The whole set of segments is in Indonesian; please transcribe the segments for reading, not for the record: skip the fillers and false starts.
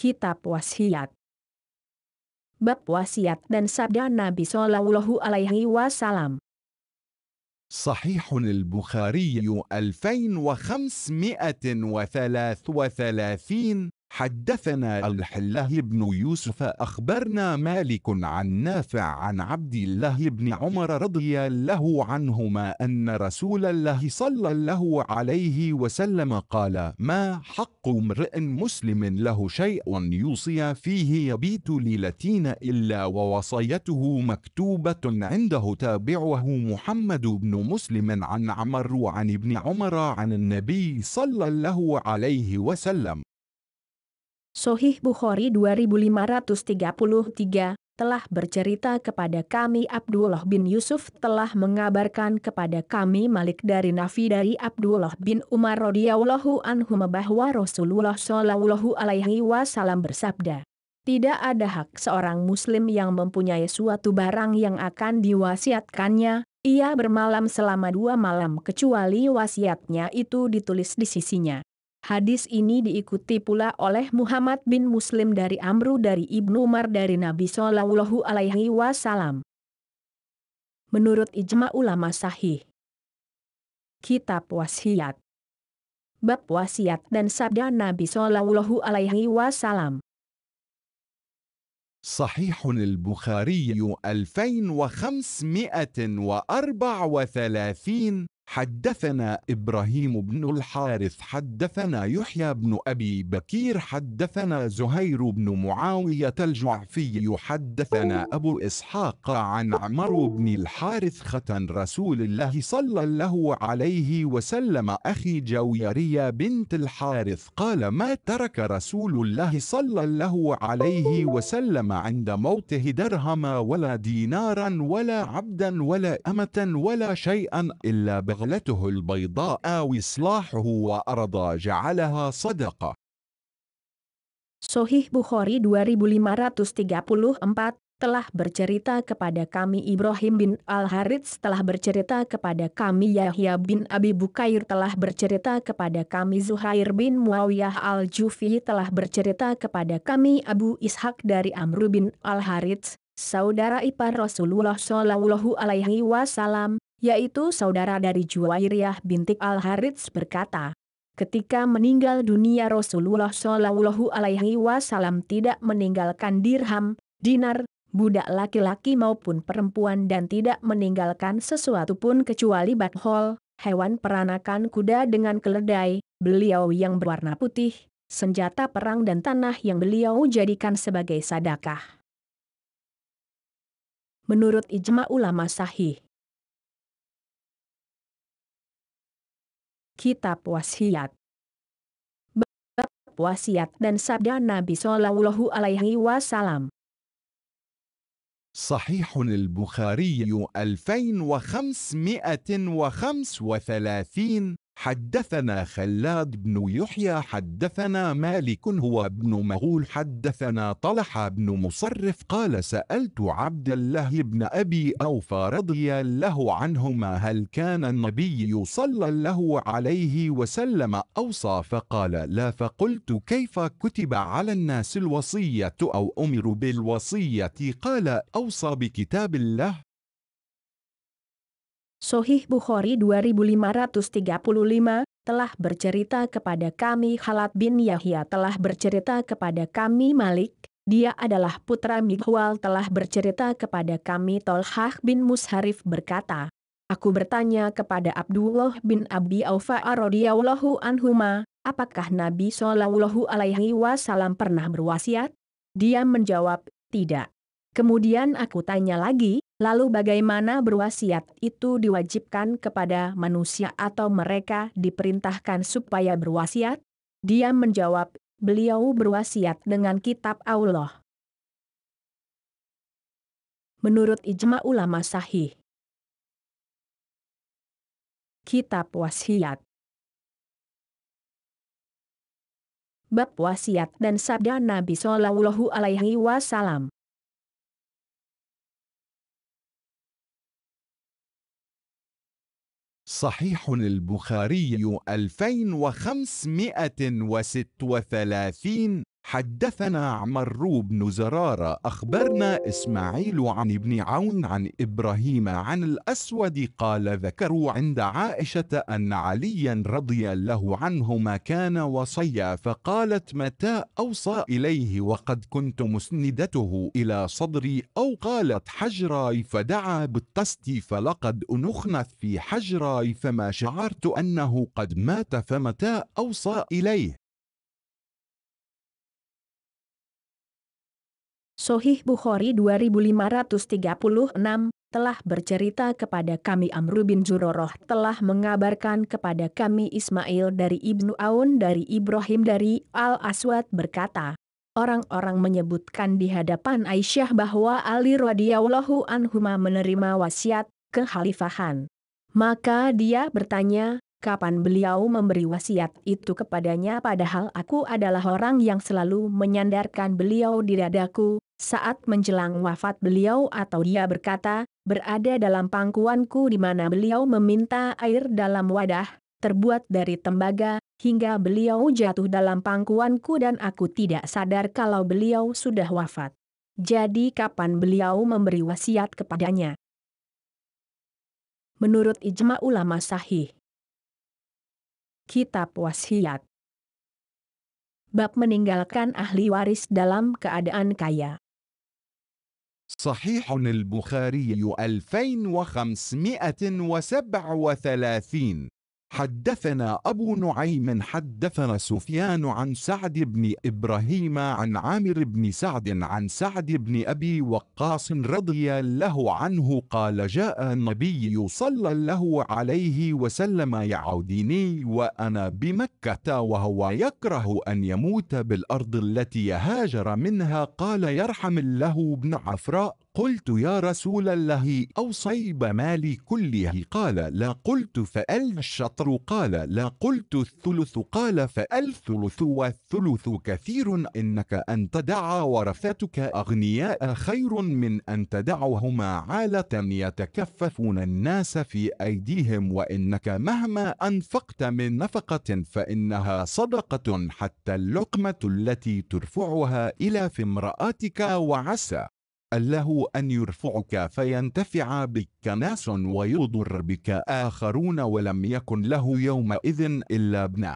Kitab Wasiat. Bab Wasiat dan Sabda Nabi Shallallahu Alaihi Wasallam. صحيح البخاري 2533. حدثنا الحله بن يوسف أخبرنا مالك عن نافع عن عبد الله بن عمر رضي الله عنهما أن رسول الله صلى الله عليه وسلم قال: ما حق امرئ مسلم له شيء يوصي فيه يبيت ليلتين إلا ووصيته مكتوبة عنده تابعه محمد بن مسلم عن عمر عن ابن عمر عن النبي صلى الله عليه وسلم. Sahih Bukhari 2533 telah bercerita kepada kami Abdullah bin Yusuf telah mengabarkan kepada kami Malik dari Nafi dari Abdullah bin Umar radhiyallahu anhuma bahwa Rasulullah Shallallahu Alaihi Wasallam bersabda, tidak ada hak seorang muslim yang mempunyai suatu barang yang akan diwasiatkannya, ia bermalam selama 2 malam kecuali wasiatnya itu ditulis di sisinya. Hadis ini diikuti pula oleh Muhammad bin Muslim dari Amru dari Ibnu Umar dari Nabi Shallallahu Alaihi Wasallam. Menurut ijma ulama sahih. Kitab Wasiat. Bab Wasiat dan Sabda Nabi Shallallahu Alaihi Wasallam. صحيح البخاري 2534. حدثنا إبراهيم بن الحارث حدثنا يحيى بن أبي بكير حدثنا زهير بن معاوية الجعفي حدثنا أبو إسحاق عن عمرو بن الحارث ختن رسول الله صلى الله عليه وسلم أخي جويرية بنت الحارث قال: ما ترك رسول الله صلى الله عليه وسلم عند موته درهما ولا دينارا ولا عبدا ولا أمة ولا شيئا إلا بغلته البيضاء وإصلاحه وأرضى جعلها صدقة. Sahih Bukhari 2534 telah bercerita kepada kami Ibrahim bin Al-Harits telah bercerita kepada kami Yahya bin Abi Bukair telah bercerita kepada kami Zuhair bin Muawiyah Al-Jufi telah bercerita kepada kami Abu Ishaq dari Amr bin Al-Harits, saudara ipar Rasulullah Shallallahu Alaihi Wasallam, yaitu saudara dari Juwairiyah binti Al-Harits berkata, ketika meninggal dunia Rasulullah Shallallahu Alaihi Wasallam tidak meninggalkan dirham, dinar, budak laki-laki maupun perempuan dan tidak meninggalkan sesuatu pun kecuali bathol, hewan peranakan kuda dengan keledai, beliau yang berwarna putih, senjata perang dan tanah yang beliau jadikan sebagai sedekah. Menurut ijma ulama sahih. Kitab Wasiat. Bab Wasiat dan Sabda Nabi Shallallahu Alaihi Wasallam. صحيح البخاري 2535. حدثنا خلاد بن يحيى حدثنا مالك هو ابن مغول حدثنا طلحة بن مصرف قال: سألت عبد الله بن أبي أوفى رضي الله عنهما هل كان النبي صلى الله عليه وسلم أوصى فقال: لا. فقلت: كيف كتب على الناس الوصية أو أمروا بالوصية؟ قال: أوصى بكتاب الله. Sahih Bukhari 2535 telah bercerita kepada kami Khalad bin Yahya telah bercerita kepada kami Malik, dia adalah putra Mighwal telah bercerita kepada kami Tolhah bin Musharif berkata, aku bertanya kepada Abdullah bin Abi Aufa radhiyallahu anhuma, apakah Nabi Shallallahu Alaihi Wasallam pernah berwasiat? Dia menjawab, tidak. Kemudian aku tanya lagi, lalu bagaimana berwasiat itu diwajibkan kepada manusia atau mereka diperintahkan supaya berwasiat? Dia menjawab, beliau berwasiat dengan kitab Allah. Menurut ijma ulama sahih. Kitab Wasiat. Bab Wasiat dan Sabda Nabi Shallallahu Alaihi Wasallam. صحيح البخاري 2536. حدثنا عمرو بن زرارة أخبرنا إسماعيل عن ابن عون عن إبراهيم عن الأسود قال ذكروا عند عائشة أن عليا رضي الله عنهما كان وصيا فقالت متى أوصى إليه وقد كنت مسندته إلى صدري أو قالت حجراي فدعا بالطست فلقد أنخنث في حجراي فما شعرت أنه قد مات فمتى أوصى إليه. Sahih Bukhari 2536 telah bercerita kepada kami Amr bin Zurarah telah mengabarkan kepada kami Ismail dari Ibnu Aun dari Ibrahim dari Al-Aswad berkata, orang-orang menyebutkan di hadapan Aisyah bahwa Ali radhiyallahu anhuma menerima wasiat kekhalifahan. Maka dia bertanya, kapan beliau memberi wasiat itu kepadanya padahal aku adalah orang yang selalu menyandarkan beliau di dadaku saat menjelang wafat beliau atau dia berkata, berada dalam pangkuanku di mana beliau meminta air dalam wadah, terbuat dari tembaga, hingga beliau jatuh dalam pangkuanku dan aku tidak sadar kalau beliau sudah wafat. Jadi kapan beliau memberi wasiat kepadanya? Menurut ijma ulama sahih. Kitab Wasiat. Bab meninggalkan ahli waris dalam keadaan kaya. صحيح البخاري 2537. حدثنا أبو نعيم حدثنا سفيان عن سعد بن إبراهيم عن عامر بن سعد عن سعد بن أبي وقاص رضي الله عنه قال جاء النبي صلى الله عليه وسلم يعودني وأنا بمكة وهو يكره أن يموت بالأرض التي هاجر منها قال يرحم الله ابن عفراء. قلت يا رسول الله أوصي بمالي كله قال لا قلت فأل الشطر قال لا قلت الثلث قال فالثلث والثلث كثير إنك أن تدع ورثتك أغنياء خير من أن تدعهما عالة يتكففون الناس في أيديهم وإنك مهما أنفقت من نفقة فإنها صدقة حتى اللقمة التي ترفعها إلى في امرأتك وعسى الله أن يرفعك فينتفع بك ناس ويضر بك آخرون ولم يكن له يومئذ إلا ابنه.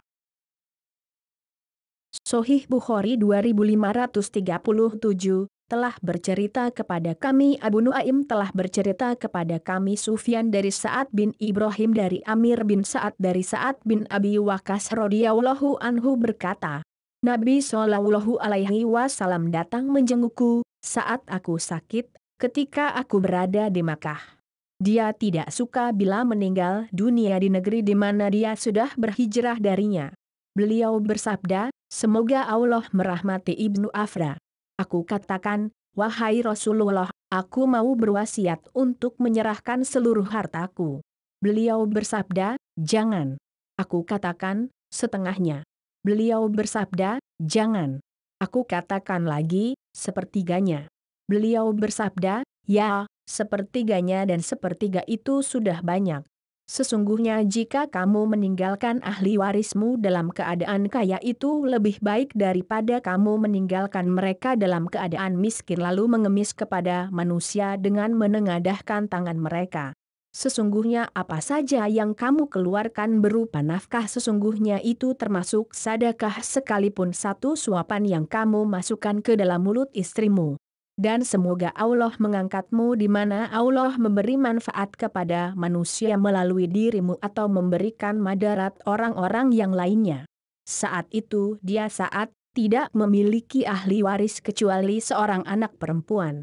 Sahih Bukhari 2537 telah bercerita kepada kami Abu Nuaim telah bercerita kepada kami Sufyan dari Sa'ad bin Ibrahim dari Amir bin Sa'ad dari Sa'ad bin Abi Waqqas radhiyallahu anhu berkata, Nabi Shallallahu Alaihi Wasallam datang menjengukku saat aku sakit ketika aku berada di Makkah. Dia tidak suka bila meninggal dunia di negeri di mana dia sudah berhijrah darinya. Beliau bersabda, semoga Allah merahmati Ibnu Afra. Aku katakan, wahai Rasulullah, aku mau berwasiat untuk menyerahkan seluruh hartaku. Beliau bersabda, jangan. Aku katakan, setengahnya. Beliau bersabda, jangan. Aku katakan lagi, sepertiganya. Beliau bersabda, ya, sepertiganya dan sepertiga itu sudah banyak. Sesungguhnya jika kamu meninggalkan ahli warismu dalam keadaan kaya itu lebih baik daripada kamu meninggalkan mereka dalam keadaan miskin lalu mengemis kepada manusia dengan menengadahkan tangan mereka. Sesungguhnya apa saja yang kamu keluarkan berupa nafkah sesungguhnya itu termasuk sedekah sekalipun satu suapan yang kamu masukkan ke dalam mulut istrimu. Dan semoga Allah mengangkatmu di mana Allah memberi manfaat kepada manusia melalui dirimu atau memberikan madarat orang-orang yang lainnya. Saat itu dia saat tidak memiliki ahli waris kecuali seorang anak perempuan.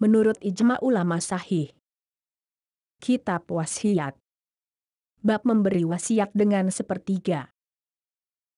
Menurut ijma ulama sahih. Kitab Wasiat. Bab memberi wasiat dengan sepertiga.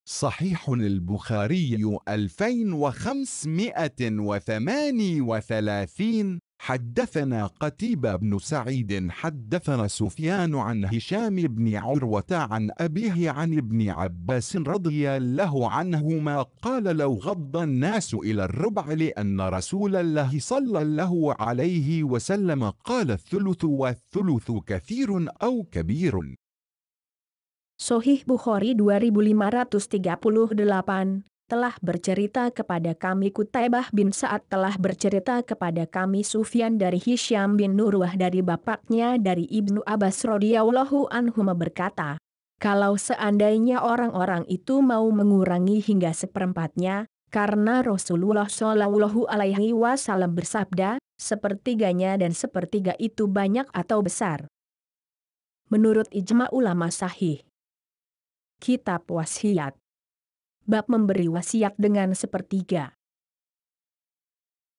صحيح البخاري 2538. حدثنا قتيبة بن سعيد حدثنا سفيان عن هشام بن عروة عن أبيه عن ابن عباس رضي الله عنهما قال لو غض الناس إلى الربع لأن رسول الله صلى الله عليه وسلم قال الثلث والثلث كثير أو كبير. Sahih Bukhari 2538 telah bercerita kepada kami Kutaibah bin Sa'ad telah bercerita kepada kami Sufyan dari Hisyam bin Urwah dari bapaknya dari Ibnu Abbas radhiyallahu anhuma berkata, kalau seandainya orang-orang itu mau mengurangi hingga seperempatnya, karena Rasulullah Shallallahu Alaihi Wasallam bersabda, sepertiganya dan sepertiga itu banyak atau besar. Menurut ijma ulama sahih. Kitab Wasiat. Bab memberi wasiat dengan sepertiga.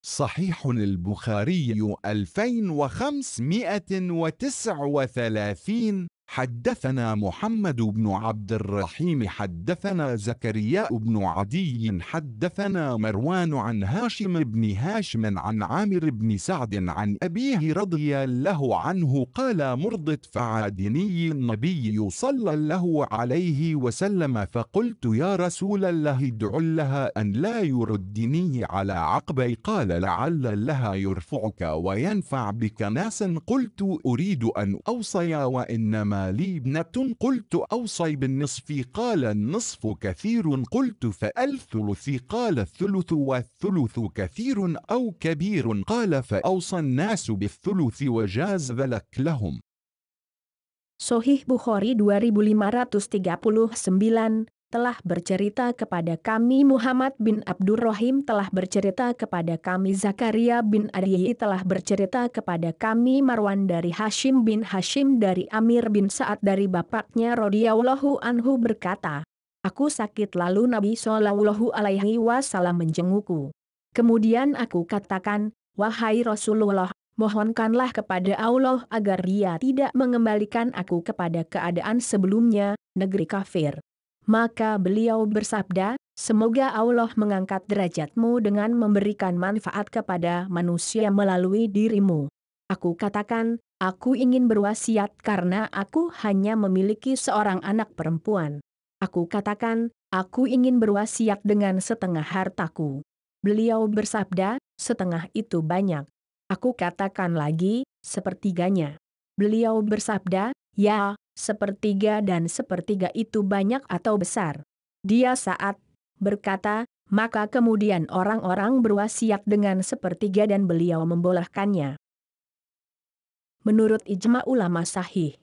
صحيح البخاري 2539. حدثنا محمد بن عبد الرحيم حدثنا زكريا بن عدي حدثنا مروان عن هاشم بن هاشم عن عامر بن سعد عن أبيه رضي الله عنه قال مرضت فعادني النبي صلى الله عليه وسلم فقلت يا رسول الله ادع لها أن لا يردني على عقبي قال لعل لها يرفعك وينفع بك ناسا قلت أريد أن أوصي وإنما لي ابنة قلت أوصي بالنصف قال النصف كثير قلت فالثلث قال الثلث والثلث كثير أو كبير قال فأوصى الناس بالثلث وجاز ذلك لهم. Sahih Bukhari 2539 telah bercerita kepada kami Muhammad bin Abdurrahim telah bercerita kepada kami Zakaria bin Adi telah bercerita kepada kami Marwan dari Hashim bin Hashim dari Amir bin Sa'ad dari bapaknya radhiyallahu anhu berkata, aku sakit lalu Nabi Shallallahu Alaihi Wasallam menjengukku. Kemudian aku katakan, wahai Rasulullah, mohonkanlah kepada Allah agar Dia tidak mengembalikan aku kepada keadaan sebelumnya, negeri kafir. Maka beliau bersabda, semoga Allah mengangkat derajatmu dengan memberikan manfaat kepada manusia melalui dirimu. Aku katakan, aku ingin berwasiat karena aku hanya memiliki seorang anak perempuan. Aku katakan, aku ingin berwasiat dengan setengah hartaku. Beliau bersabda, setengah itu banyak. Aku katakan lagi, sepertiganya. Beliau bersabda, ya, sepertiga dan sepertiga itu banyak atau besar. Dia saat berkata, maka kemudian orang-orang berwasiat dengan sepertiga dan beliau membolehkannya. Menurut ijma ulama sahih.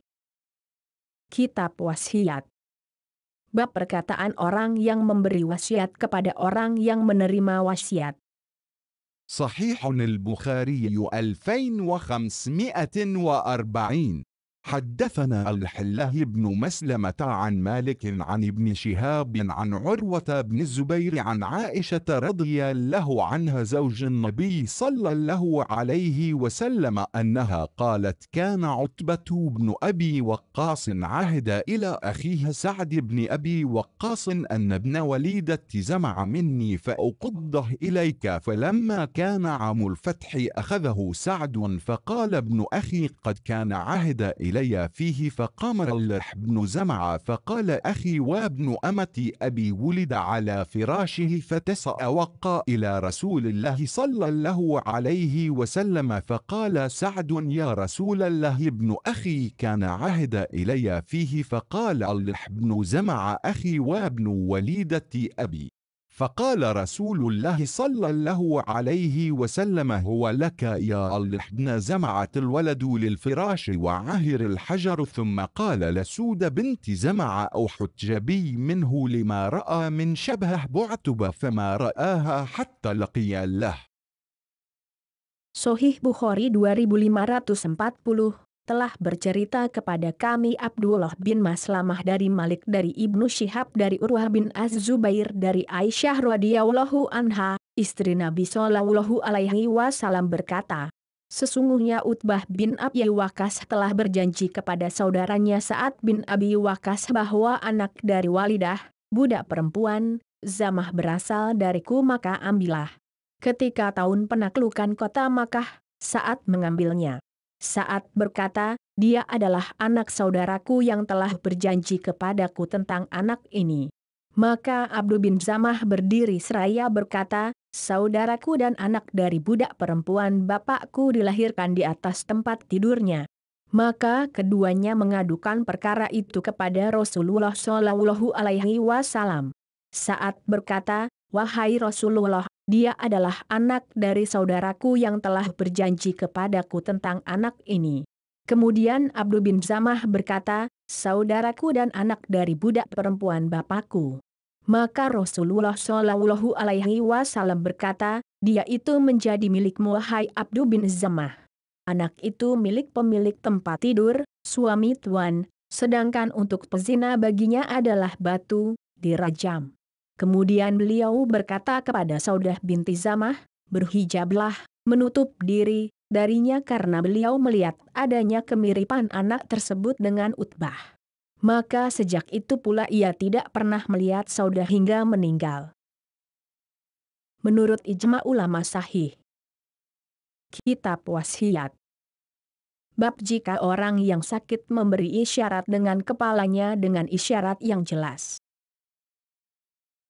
Kitab Wasiat. Bab perkataan orang yang memberi wasiat kepada orang yang menerima wasiat. صحيح البخاري 2540. حدثنا الحله بن مسلمة عن مالك عن ابن شهاب عن عروة بن الزبير عن عائشة رضي الله عنها زوج النبي صلى الله عليه وسلم أنها قالت كان عتبة بن أبي وقاص عهد إلى أخيه سعد بن أبي وقاص أن ابن وليدة زمع مني فأقضه إليك فلما كان عام الفتح أخذه سعد فقال ابن أخي قد كان عهد إلي فيه فقام رلح بن زمع فقال أخي وابن أمتي أبي ولد على فراشه فتسأ وقى إلى رسول الله صلى الله عليه وسلم فقال سعد يا رسول الله ابن أخي كان عهد إلي فيه فقال رلح بن زمع أخي وابن وليدة أبي فقال رسول الله صلى الله عليه وسلم هو لك يا الله بن زمعة الولد للفراش وعهر الحجر ثم قال لسود بنت زمع أو حجبي منه لما رأى من شبه بعتبة فما رآها حتى لقي الله. Sahih Bukhari 2540 telah bercerita kepada kami Abdullah bin Maslamah dari Malik dari Ibnu Syihab dari Urwah bin Az-Zubair dari Aisyah radhiyallahu anha, istri Nabi Shallallahu Alaihi Wasallam berkata, sesungguhnya Utbah bin Abi Waqqas telah berjanji kepada saudaranya Sa'ad bin Abi Waqqas bahwa anak dari Walidah, budak perempuan, Zamah berasal dariku maka ambillah. Ketika tahun penaklukan kota Makkah, Sa'ad mengambilnya. Sa'ad berkata, dia adalah anak saudaraku yang telah berjanji kepadaku tentang anak ini. Maka Abdu bin Zamah berdiri seraya berkata, saudaraku dan anak dari budak perempuan bapakku dilahirkan di atas tempat tidurnya. Maka keduanya mengadukan perkara itu kepada Rasulullah Shallallahu Alaihi Wasallam. Sa'ad berkata, Wahai Rasulullah, dia adalah anak dari saudaraku yang telah berjanji kepadaku tentang anak ini. Kemudian Abdu bin Zamah berkata, saudaraku dan anak dari budak perempuan bapakku. Maka Rasulullah Shallallahu Alaihi Wasallam berkata, dia itu menjadi milikmu wahai Abdu bin Zamah. Anak itu milik pemilik tempat tidur, suami tuan, sedangkan untuk pezina baginya adalah batu, dirajam. Kemudian beliau berkata kepada Saudah binti Zamah, berhijablah, menutup diri darinya karena beliau melihat adanya kemiripan anak tersebut dengan Utbah. Maka sejak itu pula ia tidak pernah melihat Saudah hingga meninggal. Menurut ijma ulama sahih. Kitab Wasiat. Bab jika orang yang sakit memberi isyarat dengan kepalanya dengan isyarat yang jelas.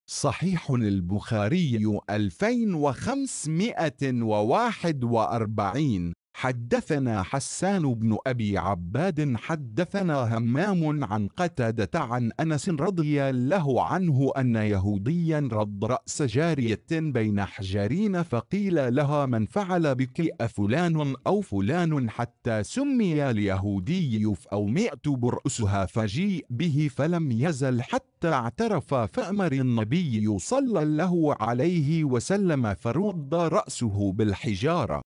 صحيح البخاري 2541. حدثنا حسان بن أبي عباد حدثنا همام عن قتادة عن أنس رضي الله عنه أن يهوديا رد رأس جارية بين حجرين فقيل لها من فعل بك أفلان أو فلان حتى سمي اليهودي فأومئت برأسها فجيء به فلم يزل حتى اعترف فأمر النبي صلى الله عليه وسلم فرد رأسه بالحجارة.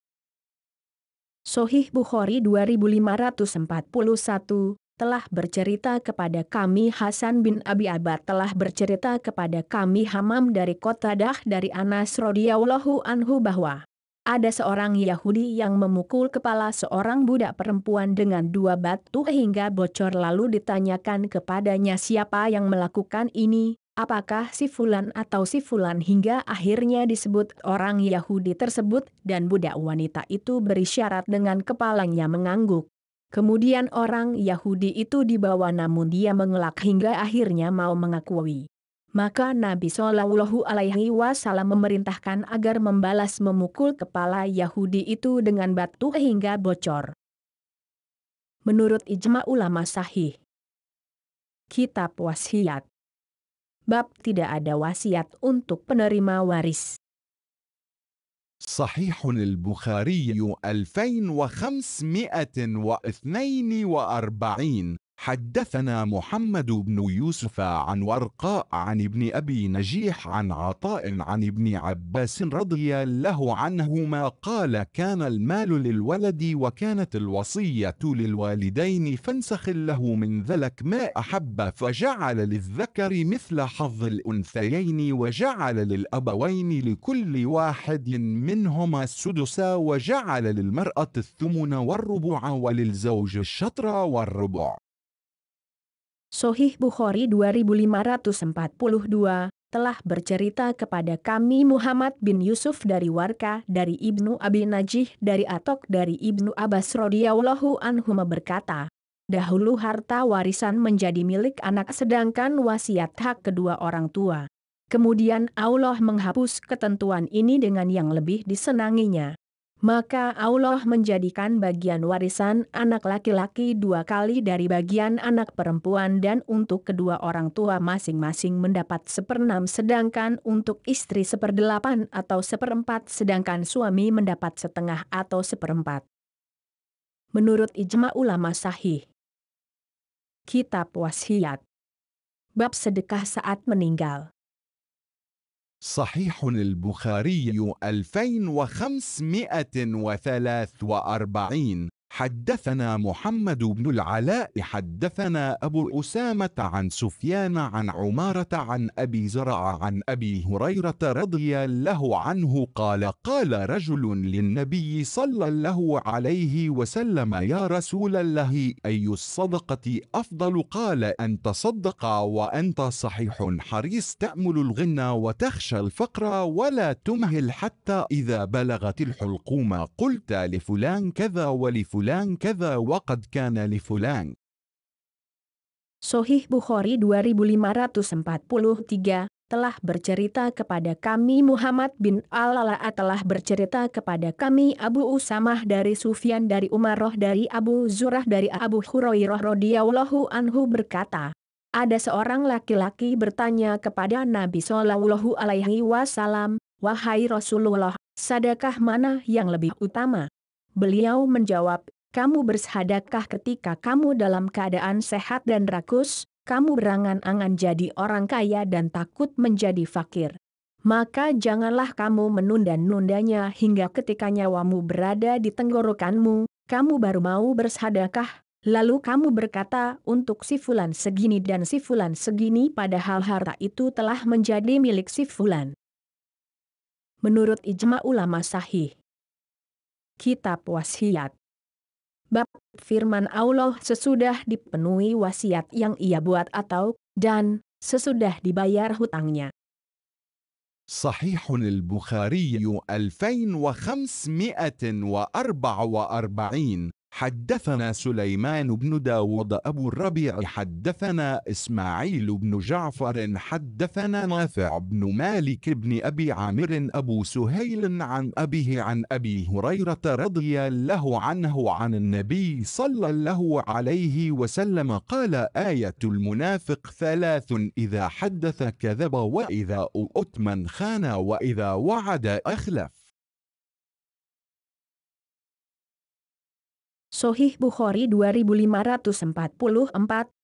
Sahih Bukhari 2541, telah bercerita kepada kami Hasan bin Abi Abad telah bercerita kepada kami Hamam dari Qatadah dari Anas radhiyallahu anhu bahwa ada seorang Yahudi yang memukul kepala seorang budak perempuan dengan 2 batu hingga bocor lalu ditanyakan kepadanya siapa yang melakukan ini. Apakah si fulan atau si fulan hingga akhirnya disebut orang Yahudi tersebut dan budak wanita itu berisyarat dengan kepalanya mengangguk. Kemudian orang Yahudi itu dibawa namun dia mengelak hingga akhirnya mau mengakui. Maka Nabi Shallallahu Alaihi Wasallam memerintahkan agar membalas memukul kepala Yahudi itu dengan batu hingga bocor. Menurut ijma ulama sahih. Kitab Wasiat. Bab tidak ada wasiat untuk penerima waris. صحيح البخاري 2542. حدثنا محمد بن يوسف عن ورقاء عن ابن أبي نجيح عن عطاء عن ابن عباس رضي الله عنهما قال كان المال للولد وكانت الوصية للوالدين فانسخ له من ذلك ما أحب فجعل للذكر مثل حظ الأنثيين وجعل للأبوين لكل واحد منهما السدس وجعل للمرأة الثمن والربع وللزوج الشطر والربع. Sahih Bukhari 2542, telah bercerita kepada kami Muhammad bin Yusuf dari Warka dari Ibnu Abi Najih dari Atok dari Ibnu Abbas radhiyallahu anhu berkata, dahulu harta warisan menjadi milik anak sedangkan wasiat hak kedua orang tua. Kemudian Allah menghapus ketentuan ini dengan yang lebih disenanginya. Maka Allah menjadikan bagian warisan anak laki-laki 2 kali dari bagian anak perempuan dan untuk kedua orang tua masing-masing mendapat 1/6 sedangkan untuk istri 1/8 atau 1/4 sedangkan suami mendapat 1/2 atau 1/4. Menurut ijma ulama sahih. Kitab Wasiat. Bab sedekah saat meninggal. صحيح البخاري 2543. حدثنا محمد بن العلاء حدثنا أبو أسامة عن سفيان عن عمارة عن أبي زرع عن أبي هريرة رضي الله عنه قال قال رجل للنبي صلى الله عليه وسلم يا رسول الله أي الصدقة أفضل قال أن تصدق وأنت صحيح حريص تأمل الغنى وتخشى الفقر ولا تمهل حتى إذا بلغت الحلقوم قلت لفلان كذا ولفلان كذا وقد كان لفلان. Sahih Bukhari 2543, telah bercerita kepada kami Muhammad bin Al-Ala telah bercerita kepada kami Abu Usamah dari Sufyan dari Umarah dari Abu Zurah dari Abu Hurairah radhiyallahu anhu berkata, ada seorang laki-laki bertanya kepada Nabi Shallallahu Alaihi Wasallam, "Wahai Rasulullah, sedekah mana yang lebih utama?" Beliau menjawab, "Kamu bersedekah ketika kamu dalam keadaan sehat dan rakus, kamu berangan-angan jadi orang kaya dan takut menjadi fakir. Maka janganlah kamu menunda-nundanya hingga ketika nyawamu berada di tenggorokanmu, kamu baru mau bersedekah. Lalu kamu berkata untuk si fulan segini dan si fulan segini, padahal harta itu telah menjadi milik si fulan." Menurut ijma ulama sahih. Kitab Wasiat. Bab firman Allah sesudah dipenuhi wasiat yang ia buat atau dan sesudah dibayar hutangnya. صحيح البخاري 2544. حدثنا سليمان بن داود أبو الربيع حدثنا إسماعيل بن جعفر حدثنا نافع بن مالك بن أبي عامر أبو سهيل عن أبيه عن أبي هريرة رضي الله عنه عن النبي صلى الله عليه وسلم قال: آية المنافق ثلاث: إذا حدث كذب، وإذا أؤتمن خان، وإذا وعد أخلف. Sahih Bukhari 2544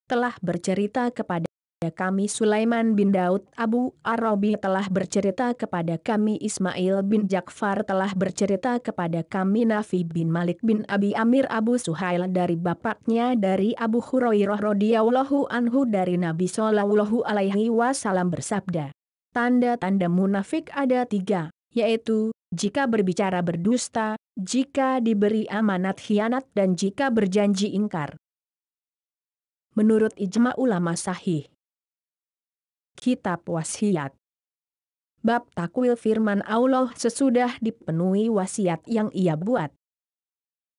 telah bercerita kepada kami Sulaiman bin Daud Abu Arabi telah bercerita kepada kami Ismail bin Ja'far telah bercerita kepada kami Nafi bin Malik bin Abi Amir Abu Suhail dari bapaknya dari Abu Hurairah radhiyallahu anhu dari Nabi Shallallahu Alaihi Wasallam bersabda, tanda-tanda munafik ada 3, yaitu jika berbicara berdusta, jika diberi amanat khianat, dan jika berjanji ingkar. Menurut ijma ulama sahih. Kitab Wasiat. Bab takwil firman Allah sesudah dipenuhi wasiat yang ia buat.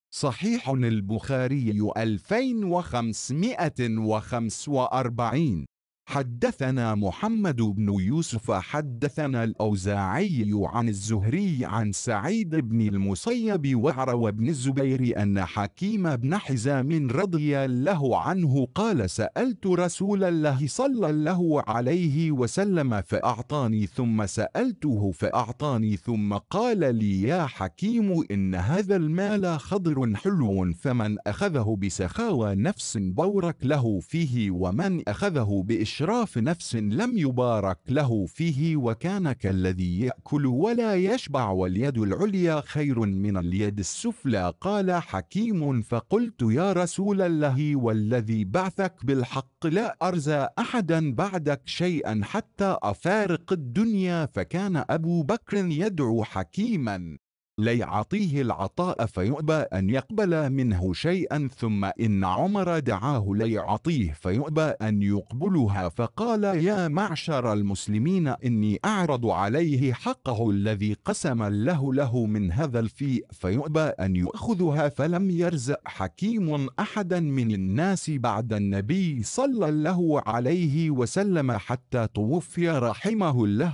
صحيح البخاري 2545. حدثنا محمد بن يوسف حدثنا الأوزاعي عن الزهري عن سعيد بن المسيب وعروة بن الزبير أن حكيم بن حزام رضي الله عنه قال: سألت رسول الله صلى الله عليه وسلم فأعطاني، ثم سألته فأعطاني، ثم قال لي: يا حكيم، إن هذا المال خضر حلو، فمن أخذه بسخاوى نفس بورك له فيه، ومن أخذه بإشراف نفس لم يبارك له فيه، وكان كالذي يأكل ولا يشبع، واليد العليا خير من اليد السفلى. قال حكيم: فقلت: يا رسول الله، والذي بعثك بالحق لا أرزى أحدا بعدك شيئا حتى أفارق الدنيا. فكان أبو بكر يدعو حكيما ليعطيه العطاء فيؤبى أن يقبل منه شيئا، ثم إن عمر دعاه ليعطيه فيؤبى أن يقبلها، فقال: يا معشر المسلمين، إني أعرض عليه حقه الذي قسم له من هذا الفيء، فيؤبى أن يأخذها. فلم يرزق حكيم أحدا من الناس بعد النبي صلى الله عليه وسلم حتى توفي رحمه الله.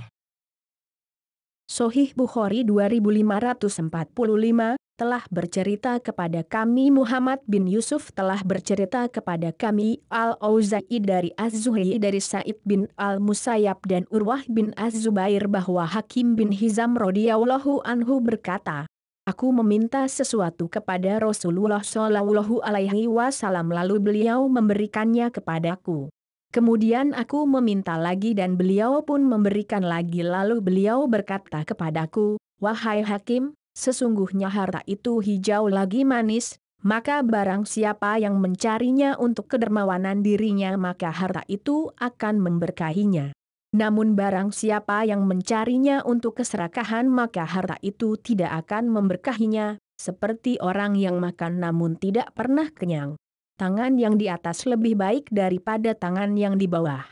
Sahih Bukhari 2545 telah bercerita kepada kami Muhammad bin Yusuf telah bercerita kepada kami Al-Auza'i dari Az-Zuhri dari Sa'id bin Al-Musayyab dan Urwah bin Az-Zubair bahwa Hakim bin Hizam radhiyallahu anhu berkata, aku meminta sesuatu kepada Rasulullah Shallallahu Alaihi Wasallam lalu beliau memberikannya kepadaku. Kemudian aku meminta lagi dan beliau pun memberikan lagi lalu beliau berkata kepadaku, wahai Hakim, sesungguhnya harta itu hijau lagi manis, maka barang siapa yang mencarinya untuk kedermawanan dirinya maka harta itu akan memberkahinya. Namun barang siapa yang mencarinya untuk keserakahan maka harta itu tidak akan memberkahinya, seperti orang yang makan namun tidak pernah kenyang. Tangan yang di atas lebih baik daripada tangan yang di bawah.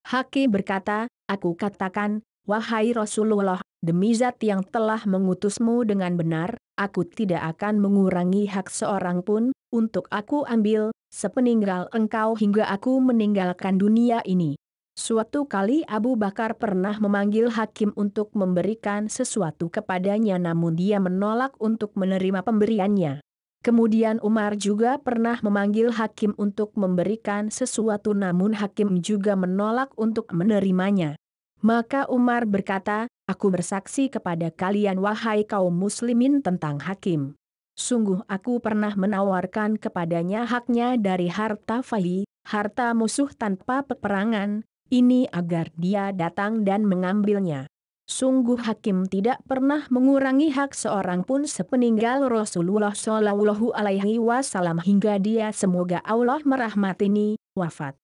Hakim berkata, aku katakan, wahai Rasulullah, demi zat yang telah mengutusmu dengan benar, aku tidak akan mengurangi hak seorang pun, untuk aku ambil, sepeninggal engkau hingga aku meninggalkan dunia ini. Suatu kali Abu Bakar pernah memanggil Hakim untuk memberikan sesuatu kepadanya namun dia menolak untuk menerima pemberiannya. Kemudian Umar juga pernah memanggil hakim untuk memberikan sesuatu namun hakim juga menolak untuk menerimanya. Maka Umar berkata, "Aku bersaksi kepada kalian wahai kaum muslimin tentang hakim. Sungguh aku pernah menawarkan kepadanya haknya dari harta fai'i, harta musuh tanpa peperangan, ini agar dia datang dan mengambilnya. Sungguh hakim tidak pernah mengurangi hak seorang pun sepeninggal Rasulullah Shallallahu Alaihi Wasallam hingga dia semoga Allah merahmatinya, wafat."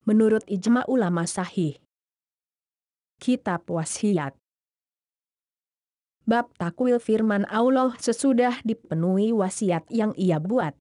Menurut ijma ulama sahih. Kitab Wasiat. Bab takwil firman Allah sesudah dipenuhi wasiat yang ia buat.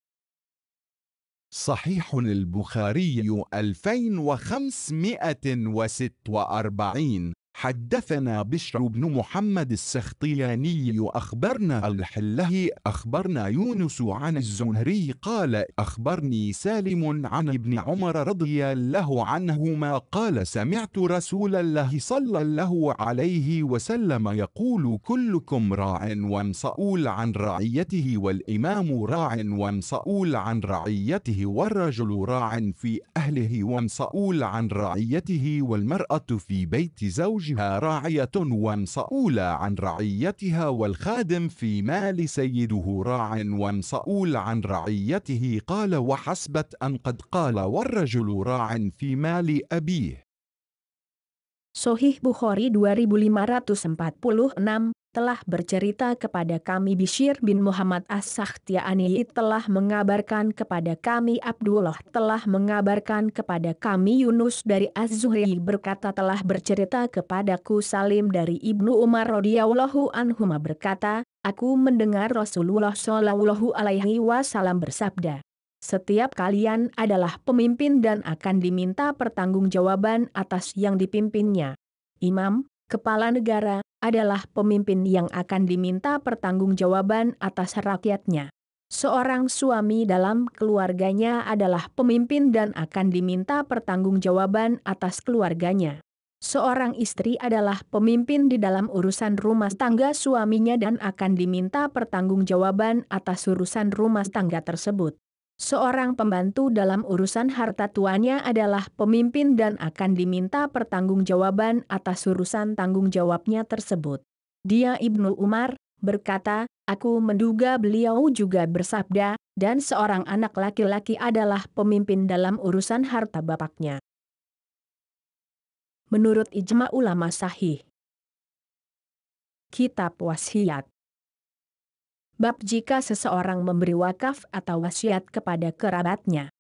صحيح البخاري 2546. حدثنا بشر بن محمد السختياني أخبرنا الحله أخبرنا يونس عن الزهري قال أخبرني سالم عن ابن عمر رضي الله عنهما قال سمعت رسول الله صلى الله عليه وسلم يقول كلكم راع ومسؤول عن رعيته والإمام راع ومسؤول عن رعيته والرجل راع في أهله ومسؤول عن رعيته والمرأة في بيت زوجها راعية ومسؤولة عن رعيتها والخادم في مال سيده راع ومسؤول عن رعيته قال وحسبت أن قد قال والرجل راع في مال أبيه. Sahih Bukhari 2546 telah bercerita kepada kami Bishr bin Muhammad As-Sakhtiani telah mengabarkan kepada kami Abdullah telah mengabarkan kepada kami Yunus dari Az-Zuhri berkata telah bercerita kepadaku Salim dari Ibnu Umar radhiyallahu anhuma berkata, aku mendengar Rasulullah Shallallahu Alaihi Wasallam bersabda, setiap kalian adalah pemimpin dan akan diminta pertanggungjawaban atas yang dipimpinnya. Imam, kepala negara, adalah pemimpin yang akan diminta pertanggungjawaban atas rakyatnya. Seorang suami dalam keluarganya adalah pemimpin dan akan diminta pertanggungjawaban atas keluarganya. Seorang istri adalah pemimpin di dalam urusan rumah tangga suaminya dan akan diminta pertanggungjawaban atas urusan rumah tangga tersebut. Seorang pembantu dalam urusan harta tuannya adalah pemimpin dan akan diminta pertanggungjawaban atas urusan tanggung jawabnya tersebut. Dia Ibnu Umar berkata, aku menduga beliau juga bersabda, dan seorang anak laki-laki adalah pemimpin dalam urusan harta bapaknya. Menurut ijma ulama sahih. Kitab Wasiat. Bab jika seseorang memberi wakaf atau wasiat kepada kerabatnya.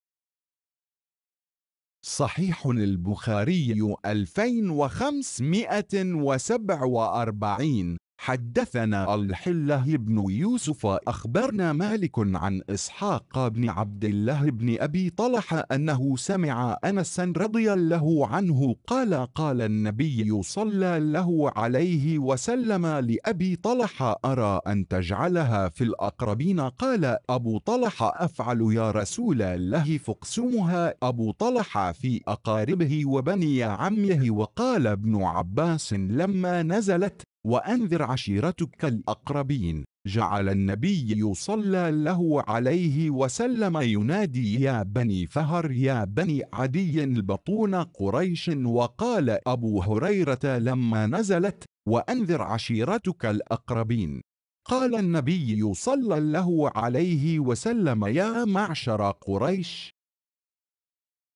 صحيح البخاري 2547. حدثنا الحله بن يوسف أخبرنا مالك عن إسحاق بن عبد الله بن أبي طلحة أنه سمع أنسا رضي الله عنه قال قال النبي صلى الله عليه وسلم لأبي طلحة أرى أن تجعلها في الأقربين قال أبو طلحة أفعل يا رسول الله فاقسمها أبو طلحة في أقاربه وبني عمه وقال ابن عباس لما نزلت وأنذر عشيرتك الأقربين جعل النبي صلى الله عليه وسلم ينادي يا بني فهر يا بني عدي البطون قريش وقال أبو هريرة لما نزلت وأنذر عشيرتك الأقربين قال النبي صلى الله عليه وسلم يا معشر قريش.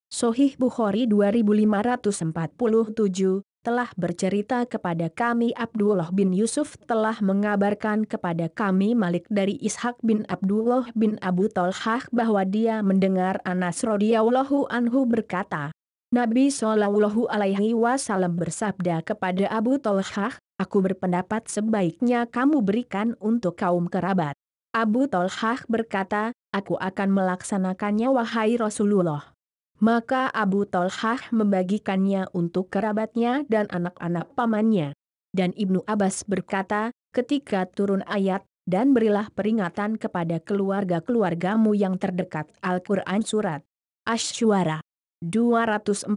Sahih Bukhari 2547 telah bercerita kepada kami Abdullah bin Yusuf telah mengabarkan kepada kami Malik dari Ishaq bin Abdullah bin Abu Talhah bahwa dia mendengar Anas radhiyallahu anhu berkata, Nabi Shallallahu Alaihi Wasallam bersabda kepada Abu Talhah, aku berpendapat sebaiknya kamu berikan untuk kaum kerabat. Abu Talhah berkata, aku akan melaksanakannya wahai Rasulullah. Maka Abu Talhah membagikannya untuk kerabatnya dan anak-anak pamannya. Dan Ibnu Abbas berkata, ketika turun ayat, dan berilah peringatan kepada keluarga-keluargamu yang terdekat Al-Quran Surat Asy-Syu'ara 214,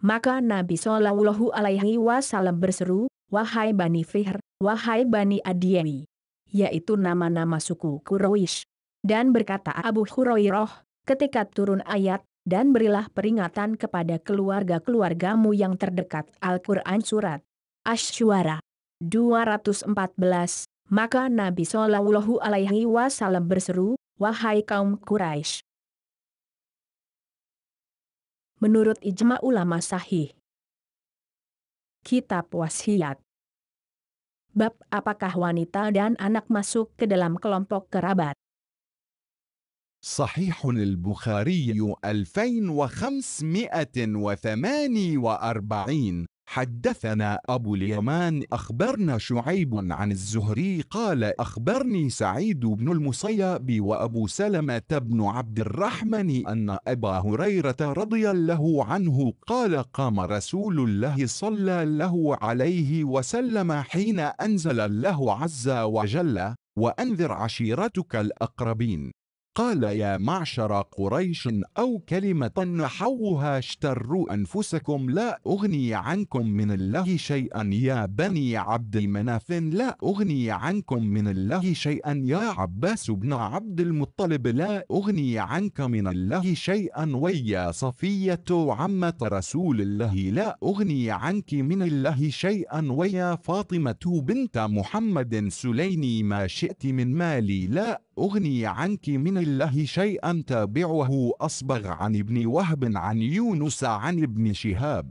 maka Nabi Shallallahu Alaihi Wasallam berseru, wahai Bani Fihr, wahai Bani Adiyami, yaitu nama-nama suku Quraisy. Dan berkata Abu Hurairah, ketika turun ayat, dan berilah peringatan kepada keluarga-keluargamu yang terdekat. Al-Quran Surat Asy-Syu'ara 214. Maka Nabi Shallallahu Alaihi Wasallam berseru, wahai kaum Quraisy. Menurut ijma ulama sahih. Kitab Wasiat. Bab apakah wanita dan anak masuk ke dalam kelompok kerabat? صحيح البخاري 2548. حدثنا أبو اليمان أخبرنا شعيب عن الزهري قال أخبرني سعيد بن المسيب وأبو سلمة بن عبد الرحمن أن أبا هريرة رضي الله عنه قال قام رسول الله صلى الله عليه وسلم حين أنزل الله عز وجل وأنذر عشيرتك الأقربين قال يا معشر قريش أو كلمة نحوها اشتروا أنفسكم لا أغني عنكم من الله شيئا يا بني عبد مناف لا أغني عنكم من الله شيئا يا عباس بن عبد المطلب لا أغني عنك من الله شيئا ويا صفية عمة رسول الله لا أغني عنك من الله شيئا ويا فاطمة بنت محمد سليني ما شئت من مالي لا أغني عنك من الله شيئا تابعه أصبغ عن ابن وهب عن يونس عن ابن شهاب.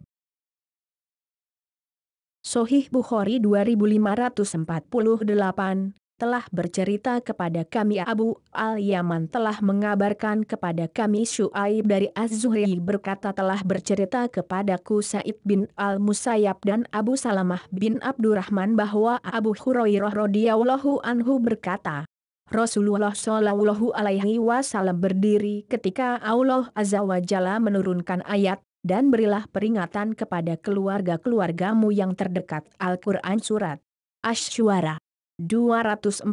Sahih Bukhari 2548 telah bercerita kepada kami Abu al-Yaman telah mengabarkan kepada kami Syu'aib dari Az-Zuhri berkata telah bercerita kepadaku Sa'id bin al-Musayyab dan Abu Salamah bin Abdurrahman bahwa Abu Hurairah radhiyallahu anhu berkata, Rasulullah Shallallahu Alaihi Wasallam berdiri ketika Allah Azza wa Jalla menurunkan ayat, dan berilah peringatan kepada keluarga-keluargamu yang terdekat. Al-Quran Surat Asy-Syu'ara 214.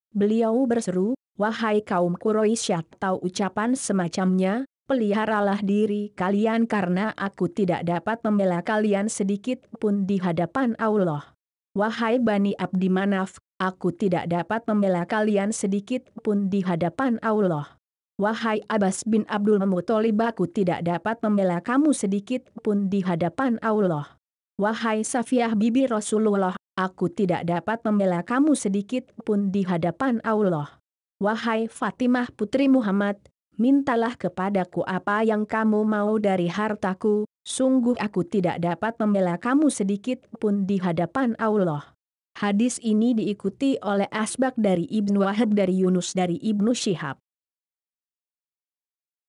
Beliau berseru, wahai kaum Quraisy atau ucapan semacamnya, peliharalah diri kalian karena aku tidak dapat membela kalian sedikit pun di hadapan Allah. Wahai Bani Abdi Manaf, aku tidak dapat membela kalian sedikit pun di hadapan Allah. Wahai Abbas bin Abdul Muthalib, aku tidak dapat membela kamu sedikit pun di hadapan Allah. Wahai Safiyah bibi Rasulullah, aku tidak dapat membela kamu sedikit pun di hadapan Allah. Wahai Fatimah putri Muhammad, mintalah kepadaku apa yang kamu mau dari hartaku, sungguh aku tidak dapat membela kamu sedikit pun di hadapan Allah. Hadis ini diikuti oleh Asbaq dari Ibnu Wahab dari Yunus dari Ibnu Syihab.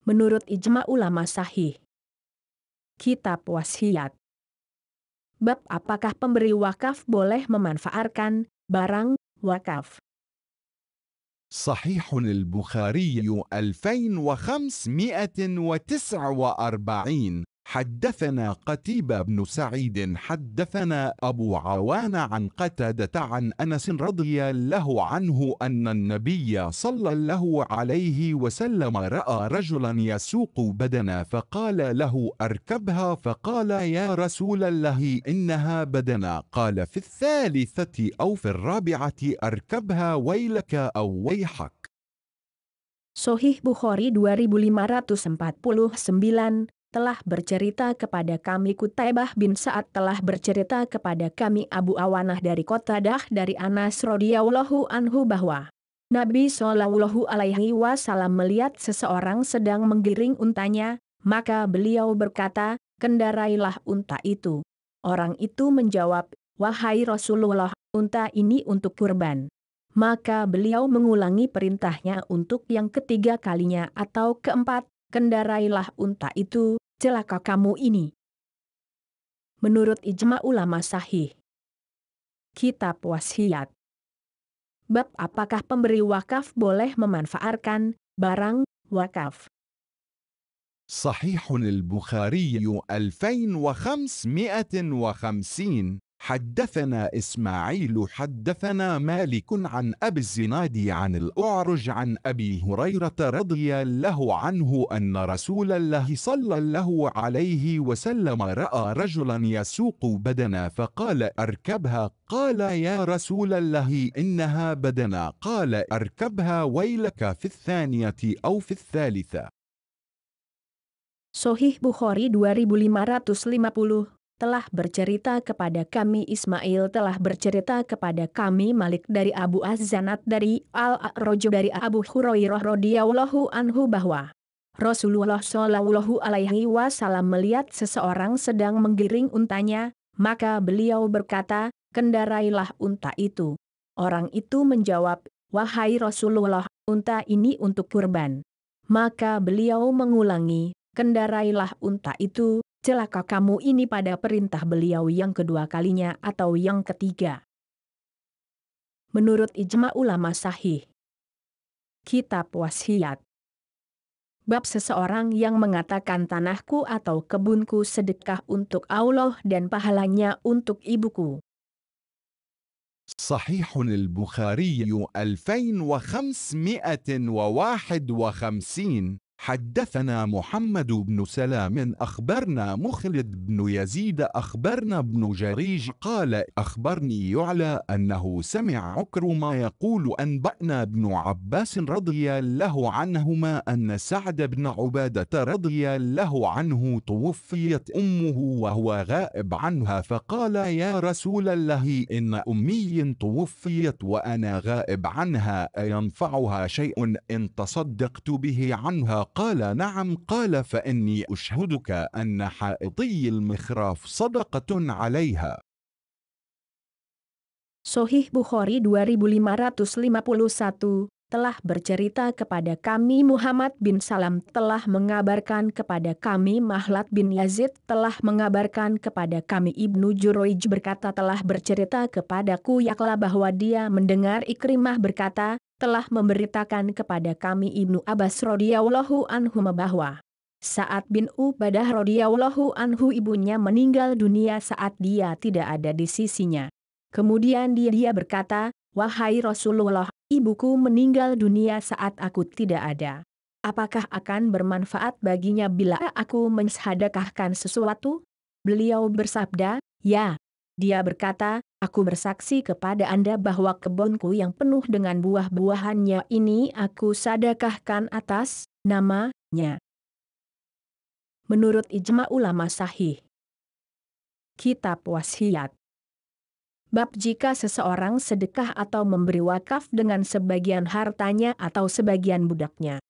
Menurut ijma ulama sahih. Kitab Wasiat. Bab apakah pemberi wakaf boleh memanfaatkan barang wakaf? صحيح البخاري 2549. حدثنا قتيبة بن سعيد حدثنا أبو عوان عن قتادة عن أنس رضي الله عنه أن النبي صلى الله عليه وسلم رأى رجلا يسوق بدنا فقال له أركبها فقال يا رسول الله إنها بدنا قال في الثالثة أو في الرابعة أركبها ويلك أو ويحك. Sahih Bukhari 2549 telah bercerita kepada kami Qutaibah bin Sa'ad telah bercerita kepada kami Abu Awanah dari Qatadah dari Anas radhiyallahu anhu bahwa Nabi Shallallahu Alaihi Wasallam melihat seseorang sedang menggiring untanya, maka beliau berkata, kendarailah unta itu. Orang itu menjawab, wahai Rasulullah, unta ini untuk kurban. Maka beliau mengulangi perintahnya untuk yang ketiga kalinya atau keempat, kendarailah unta itu, celaka kamu ini. Menurut ijma ulama sahih. Kitab Wasiat. Bab apakah pemberi wakaf boleh memanfaatkan barang wakaf? صحيح البخاري 2550. حدثنا إسماعيل حدثنا مالك عن أبي الزناد عن الأعرج عن أبي هريرة رضي الله عنه أن رسول الله صلى الله عليه وسلم رأى رجلا يسوق بدنا فقال أركبها، قال يا رسول الله إنها بدنا، قال أركبها ويلك في الثانية أو في الثالثة. Sahih Bukhari 2550 telah bercerita kepada kami Ismail telah bercerita kepada kami Malik dari Abu Az-Zanat dari Al-A'raj dari Abu Hurairah radhiyallahu anhu bahwa Rasulullah shallallahu alaihi wasallam melihat seseorang sedang menggiring untanya, maka beliau berkata, "Kendarailah unta itu." Orang itu menjawab, "Wahai Rasulullah, unta ini untuk kurban." Maka beliau mengulangi, "Kendarailah unta itu." Celaka kamu ini pada perintah beliau yang kedua kalinya atau yang ketiga. Menurut ijma ulama sahih. Kitab Wasiat. Bab seseorang yang mengatakan tanahku atau kebunku sedekah untuk Allah dan pahalanya untuk ibuku. صحيح البخاري 2551. حدثنا محمد بن سلام أخبرنا مخلد بن يزيد أخبرنا ابن جريج قال أخبرني يعلى أنه سمع عكرمة يقول أنبأنا ابن عباس رضي الله عنهما أن سعد بن عبادة رضي الله عنه توفيت أمه وهو غائب عنها فقال يا رسول الله إن أمي توفيت وأنا غائب عنها أينفعها شيء إن تصدقت به عنها؟ قال نعم. قال فإني أشهدك أن حائطي المخراف صدقة عليها. Sahih Bukhari 2551 telah bercerita kepada kami Muhammad bin Salam telah mengabarkan kepada kami Mahlat bin Yazid telah mengabarkan kepada kami Ibnu Jurayj berkata telah bercerita kepadaku Ya'la bahwa dia mendengar Ikrimah berkata telah memberitakan kepada kami Ibnu Abbas radhiyallahu anhu bahwa Sa'ad bin Ubadah radhiyallahu anhu ibunya meninggal dunia saat dia tidak ada di sisinya. Kemudian dia berkata, "Wahai Rasulullah, ibuku meninggal dunia saat aku tidak ada. Apakah akan bermanfaat baginya bila aku mensedekahkan sesuatu?" Beliau bersabda, "Ya." Dia berkata, "Aku bersaksi kepada Anda bahwa kebunku yang penuh dengan buah-buahannya ini aku sedekahkan atas namanya." Menurut ijma ulama sahih. Kitab Wasiat. Bab jika seseorang sedekah atau memberi wakaf dengan sebagian hartanya atau sebagian budaknya.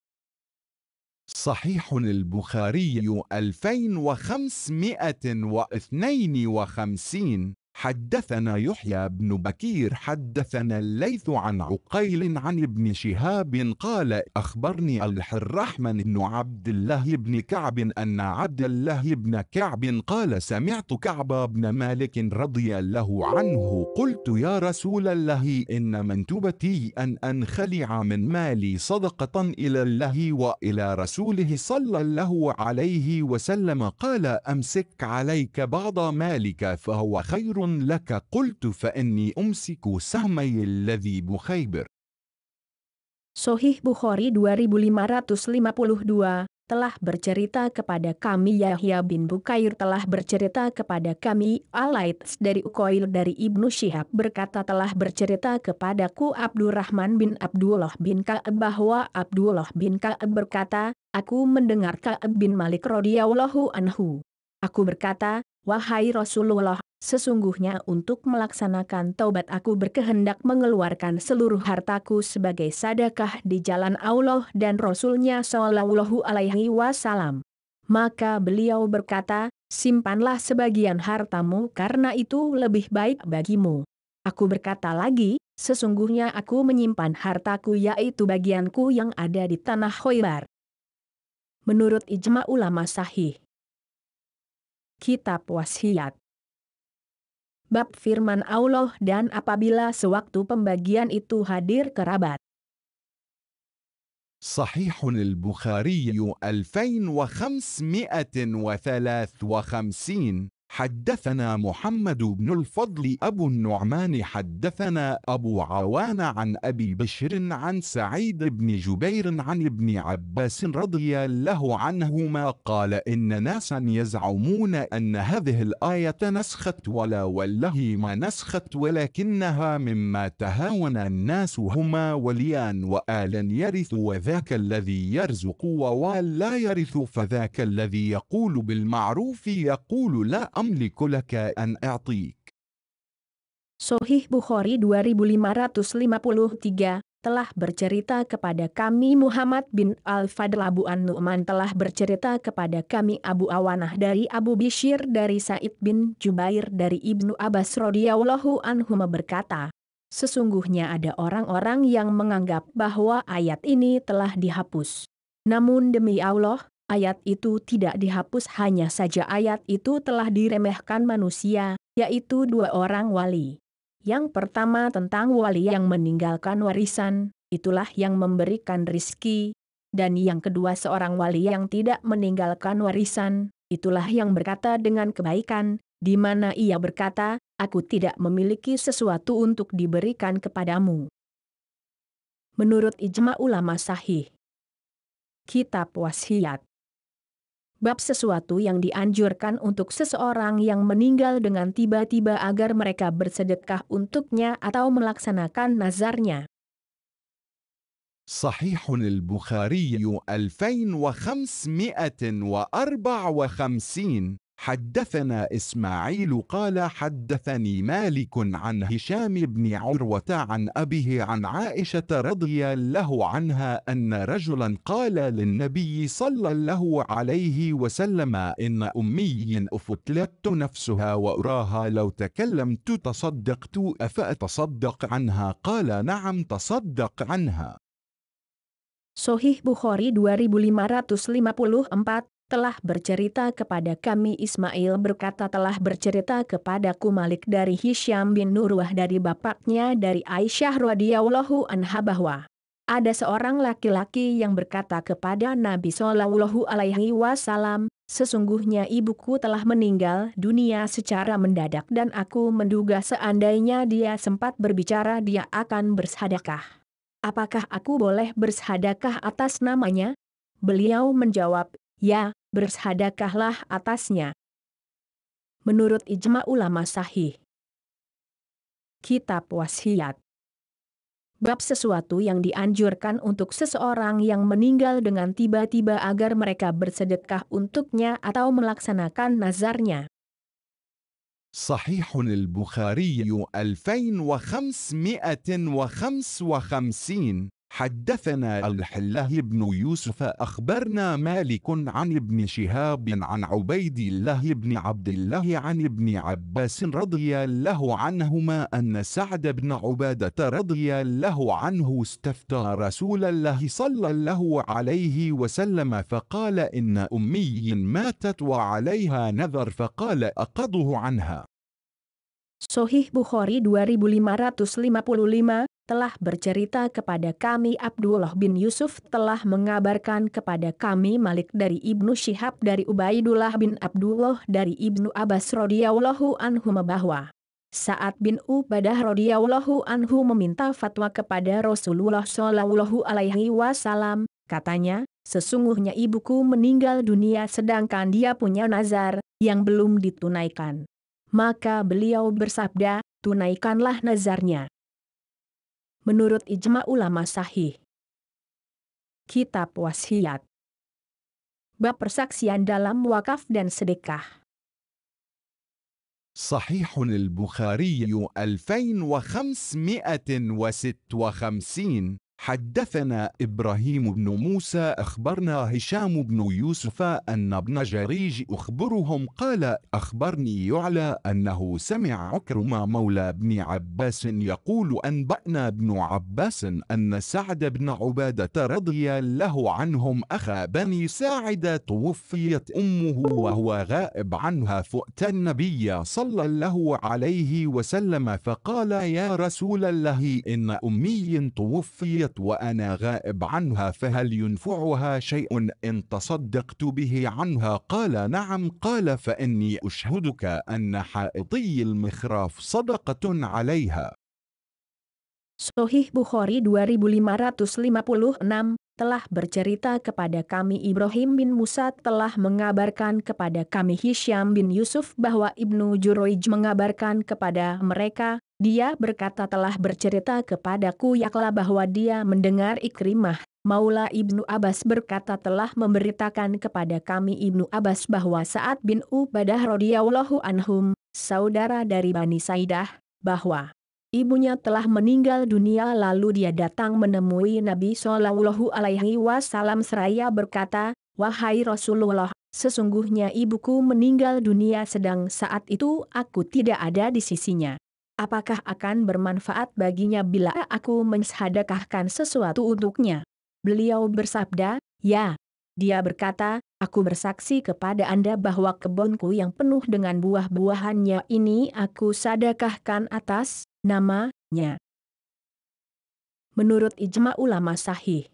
صحيح البخاري 2552. حدثنا يحيى بن بكير حدثنا الليث عن عقيل عن ابن شهاب قال أخبرني الرحمن بن عبد الله بن كعب أن عبد الله بن كعب قال سمعت كعب بن مالك رضي الله عنه قلت يا رسول الله إن منتوبتي أن أنخلع من مالي صدقة إلى الله وإلى رسوله صلى الله عليه وسلم قال أمسك عليك بعض مالك فهو خير لك قلت فإني أمسك سهمي الذي بخيبر. Sahih Bukhari 2552 telah bercerita kepada kami Yahya bin Bukair telah bercerita kepada kami Al-Laits dari Uqail dari Ibnu Syihab berkata telah bercerita kepadaku Abdurrahman bin Abdullah bin Ka'ab bahwa Abdullah bin Ka'ab berkata, aku mendengar Ka'ab bin Malik radhiyallahu anhu. Aku berkata, wahai Rasulullah, sesungguhnya untuk melaksanakan taubat aku berkehendak mengeluarkan seluruh hartaku sebagai sedekah di jalan Allah dan Rasulnya Shallallahu Alaihi Wasallam. Maka beliau berkata, simpanlah sebagian hartamu karena itu lebih baik bagimu. Aku berkata lagi, sesungguhnya aku menyimpan hartaku yaitu bagianku yang ada di tanah Khaybar. Menurut ijma ulama sahih. Kitab Wasiat. Bab firman Allah dan apabila sewaktu pembagian itu hadir kerabat. صحيح البخاري 2553. حدثنا محمد بن الفضل أبو النعمان حدثنا أبو عوان عن أبي بشر عن سعيد بن جبير عن ابن عباس رضي الله عنهما قال إن ناسا يزعمون أن هذه الآية نسخت ولا والله ما نسخت ولكنها مما تهاون الناس هما وليان وآلا يرث وذاك الذي يرزق ووال لا يرث فذاك الذي يقول بالمعروف يقول لا أملك لك أن أعطيك. Sahih Bukhari 2553 telah bercerita kepada kami Muhammad bin Al-Fadl Abu An-Nu'man telah bercerita kepada kami Abu Awanah dari Abu Bishr dari Sa'id bin Jubair dari Ibnu Abbas radhiyallahu anhuma berkata, sesungguhnya ada orang-orang yang menganggap bahwa ayat ini telah dihapus. Namun demi Allah, ayat itu tidak dihapus, hanya saja ayat itu telah diremehkan manusia, yaitu 2 orang wali. Yang pertama tentang wali yang meninggalkan warisan, itulah yang memberikan rizki. Dan yang kedua seorang wali yang tidak meninggalkan warisan, itulah yang berkata dengan kebaikan, di mana ia berkata, aku tidak memiliki sesuatu untuk diberikan kepadamu. Menurut ijma ulama sahih. Kitab Wasiat. Bab sesuatu yang dianjurkan untuk seseorang yang meninggal dengan tiba-tiba agar mereka bersedekah untuknya atau melaksanakan nazarnya. صحيح البخاري 2554 حدثنا إسماعيل قال حدثني مالك عن هشام بن عروة عن أبيه عن عائشة رضي الله عنها أن رجلا قال للنبي صلى الله عليه وسلم إن أمي أفتلت نفسها وأراها لو تكلمت تصدقت أفأتصدق عنها قال نعم تصدق عنها. Sahih Bukhari 2554 telah bercerita kepada kami Ismail berkata telah bercerita kepadaku Malik dari Hisham bin Urwah dari bapaknya dari Aisyah radhiyallahu anha bahwa ada seorang laki-laki yang berkata kepada Nabi Shallallahu alaihi wasallam, sesungguhnya ibuku telah meninggal dunia secara mendadak dan aku menduga seandainya dia sempat berbicara dia akan bersedekah. Apakah aku boleh bersedekah atas namanya? Beliau menjawab, ya, bersedekahlah atasnya. Menurut ijma ulama sahih. Kitab Wasiat. Bab sesuatu yang dianjurkan untuk seseorang yang meninggal dengan tiba-tiba agar mereka bersedekah untuknya atau melaksanakan nazarnya. صحيح البخاري 2555 حدثنا الحلاه بن يوسف أخبرنا مالك عن ابن شهاب عن عبيد الله بن عبد الله عن ابن عباس رضي الله عنهما أن سعد بن عبادة رضي الله عنه استفتى رسول الله صلى الله عليه وسلم فقال إن أمي ماتت وعليها نذر فقال أقضه عنها. Sahih Bukhari 2555 telah bercerita kepada kami Abdullah bin Yusuf telah mengabarkan kepada kami Malik dari Ibnu Syihab dari Ubaidullah bin Abdullah dari Ibnu Abbas radhiyallahu anhu bahwa Sa'ad bin Ubadah radhiyallahu anhu meminta fatwa kepada Rasulullah shallallahu alaihi wasallam, katanya, sesungguhnya ibuku meninggal dunia sedangkan dia punya nazar yang belum ditunaikan. Maka beliau bersabda, tunaikanlah nazarnya. Menurut ijma ulama sahih. Kitab Wasiat. Bab persaksian dalam wakaf dan sedekah. صحيح البخاري 2556 حدثنا إبراهيم بن موسى أخبرنا هشام بن يوسف أن ابن جريج أخبرهم قال أخبرني يعلى أنه سمع عكرمة مولى بن عباس يقول أنبأنا ابن عباس أن سعد بن عبادة رضي الله عنهم أخا بني ساعدة توفيت أمه وهو غائب عنها فأتى النبي صلى الله عليه وسلم فقال يا رسول الله إن أمي توفيت توفيت وأنا غائب عنها فهل ينفعها شيء إن تصدقت به عنها؟ قال نعم. قال فإني أشهدك أن حائطي المخراف صدقة عليها. Sahih Bukhari 2556 telah bercerita kepada kami Ibrahim bin Musa telah mengabarkan kepada kami Hisyam bin Yusuf bahwa Ibnu Jurayj mengabarkan kepada mereka, dia berkata telah bercerita kepadaku Yakla bahwa dia mendengar Ikrimah, Maula Ibnu Abbas berkata telah memberitakan kepada kami Ibnu Abbas bahwa Sa'ad bin Ubadah radhiyallahu anhum, saudara dari Bani Saidah, bahwa ibunya telah meninggal dunia lalu dia datang menemui Nabi Shallallahu Alaihi Wasallam seraya berkata, wahai Rasulullah, sesungguhnya ibuku meninggal dunia sedang saat itu aku tidak ada di sisinya. Apakah akan bermanfaat baginya bila aku mensedekahkan sesuatu untuknya? Beliau bersabda, ya. Dia berkata, aku bersaksi kepada Anda bahwa kebunku yang penuh dengan buah-buahannya ini aku sedekahkan atas namanya. Menurut ijma ulama sahih.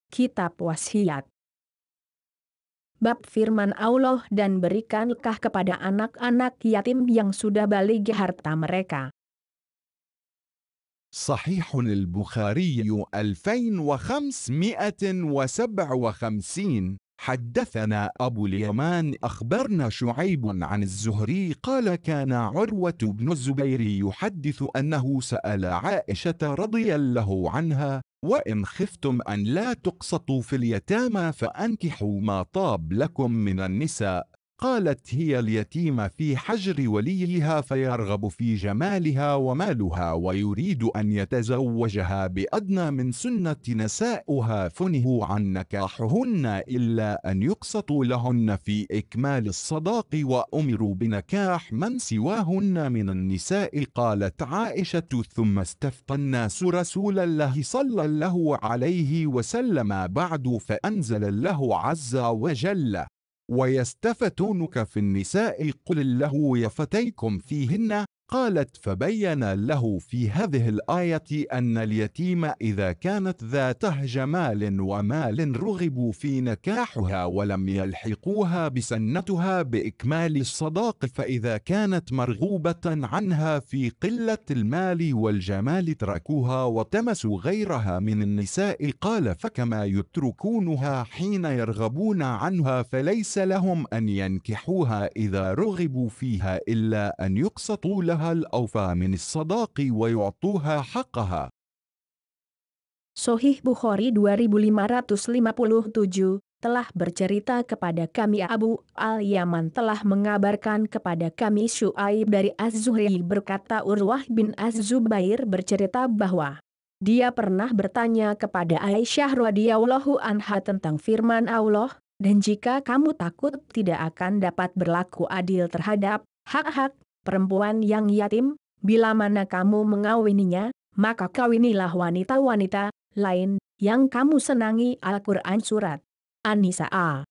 Kitab Wasiat. Bab firman Allah dan berikanlah kepada anak-anak yatim yang sudah baligh harta mereka. صحيح البخاري 2557. حدثنا أبو اليمان أخبرنا شعيب عن الزهري قال كان عروة بن الزبير يحدث أنه سأل عائشة رضي الله عنها وإن خفتم أن لا تقسطوا في اليتامى فأنكحوا ما طاب لكم من النساء. قالت هي اليتيمة في حجر وليها فيرغب في جمالها ومالها ويريد أن يتزوجها بأدنى من سنة نساؤها فنهوا عن نكاحهن إلا أن يقسطوا لهن في إكمال الصداق وأمروا بنكاح من سواهن من النساء. قالت عائشة ثم استفتى الناس رسول الله صلى الله عليه وسلم بعد فأنزل الله عز وجل ويستفتونك في النساء قل الله يفتيكم فيهن. قالت فبين له في هذه الآية أن اليتيم إذا كانت ذات جمال ومال رغبوا في نكاحها ولم يلحقوها بسنتها بإكمال الصداق فإذا كانت مرغوبة عنها في قلة المال والجمال تركوها وتمسوا غيرها من النساء. قال فكما يتركونها حين يرغبون عنها فليس لهم أن ينكحوها إذا رغبوا فيها إلا أن يقسطوا لها الأوفى من الصداق ويعطوها حقها. Sahih Bukhari 2557 telah bercerita kepada kami Abu al-Yaman telah mengabarkan kepada kami Syuaib dari Az-Zuhri berkata Urwah bin Az-Zubair bercerita bahwa dia pernah bertanya kepada Aisyah radhiyallahu anha tentang firman Allah, dan jika kamu takut tidak akan dapat berlaku adil terhadap hak-hak perempuan yang yatim, bila mana kamu mengawininya, maka kawinilah wanita-wanita lain yang kamu senangi. Al-Quran Surat An-Nisa 3.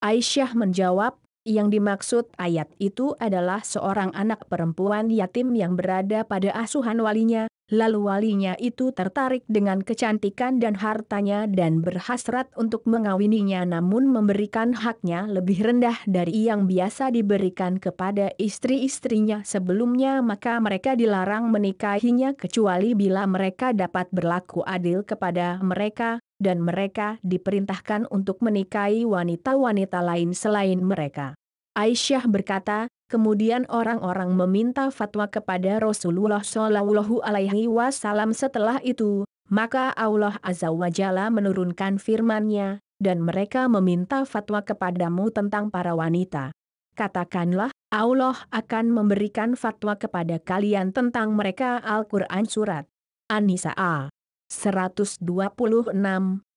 Aisyah menjawab, yang dimaksud ayat itu adalah seorang anak perempuan yatim yang berada pada asuhan walinya, lalu walinya itu tertarik dengan kecantikan dan hartanya dan berhasrat untuk mengawininya namun memberikan haknya lebih rendah dari yang biasa diberikan kepada istri-istrinya sebelumnya, maka mereka dilarang menikahinya kecuali bila mereka dapat berlaku adil kepada mereka, dan mereka diperintahkan untuk menikahi wanita-wanita lain selain mereka. Aisyah berkata, kemudian orang-orang meminta fatwa kepada Rasulullah Shallallahu Alaihi Wasallam. Setelah itu, maka Allah Azza wa Jalla menurunkan firman-Nya, dan mereka meminta fatwa kepadamu tentang para wanita. Katakanlah, Allah akan memberikan fatwa kepada kalian tentang mereka. Al-Quran Surat An-Nisa 126.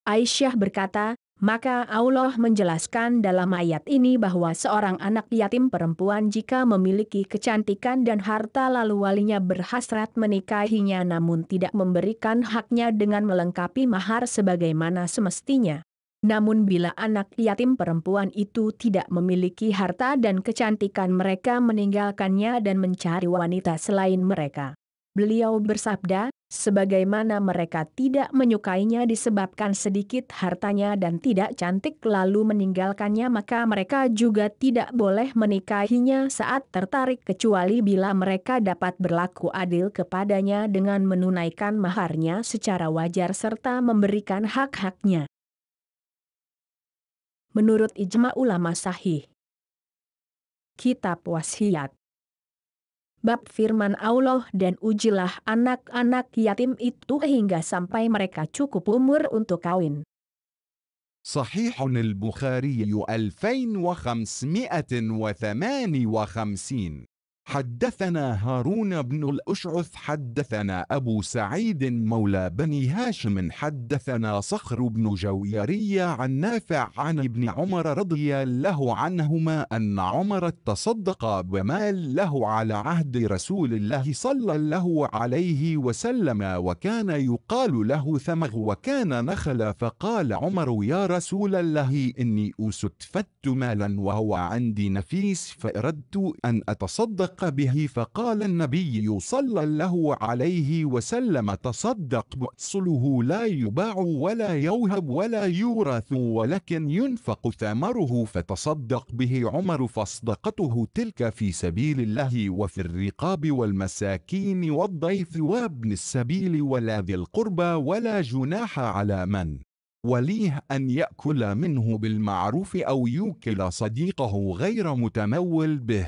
Aisyah berkata, maka Allah menjelaskan dalam ayat ini bahwa seorang anak yatim perempuan jika memiliki kecantikan dan harta lalu walinya berhasrat menikahinya namun tidak memberikan haknya dengan melengkapi mahar sebagaimana semestinya. Namun bila anak yatim perempuan itu tidak memiliki harta dan kecantikan, mereka meninggalkannya dan mencari wanita selain mereka. Beliau bersabda, Sebagaimana mereka tidak menyukainya disebabkan sedikit hartanya dan tidak cantik lalu meninggalkannya, maka mereka juga tidak boleh menikahinya saat tertarik kecuali bila mereka dapat berlaku adil kepadanya dengan menunaikan maharnya secara wajar serta memberikan hak-haknya. Menurut ijma ulama sahih. Kitab Wasiat. Bab firman Allah, dan ujilah anak-anak yatim itu hingga sampai mereka cukup umur untuk kawin. صحيح البخاري 2558. حدثنا هارون بن الأشعث حدثنا أبو سعيد مولى بني هاشم حدثنا صخر بن جويرية عن نافع عن ابن عمر رضي الله عنهما أن عمر تصدق بمال له على عهد رسول الله صلى الله عليه وسلم، وكان يقال له ثمغ وكان نخل، فقال عمر: يا رسول الله، إني أستفدت مالا وهو عندي نفيس فأردت أن أتصدق به، فقال النبي صلى الله عليه وسلم: تصدق، بأصله لا يباع ولا يوهب ولا يورث ولكن ينفق ثمره، فتصدق به عمر، فصدقته تلك في سبيل الله وفي الرقاب والمساكين والضيف وابن السبيل ولا ذي القربى، ولا جناح على من وليه أن يأكل منه بالمعروف أو يوكل صديقه غير متمول به.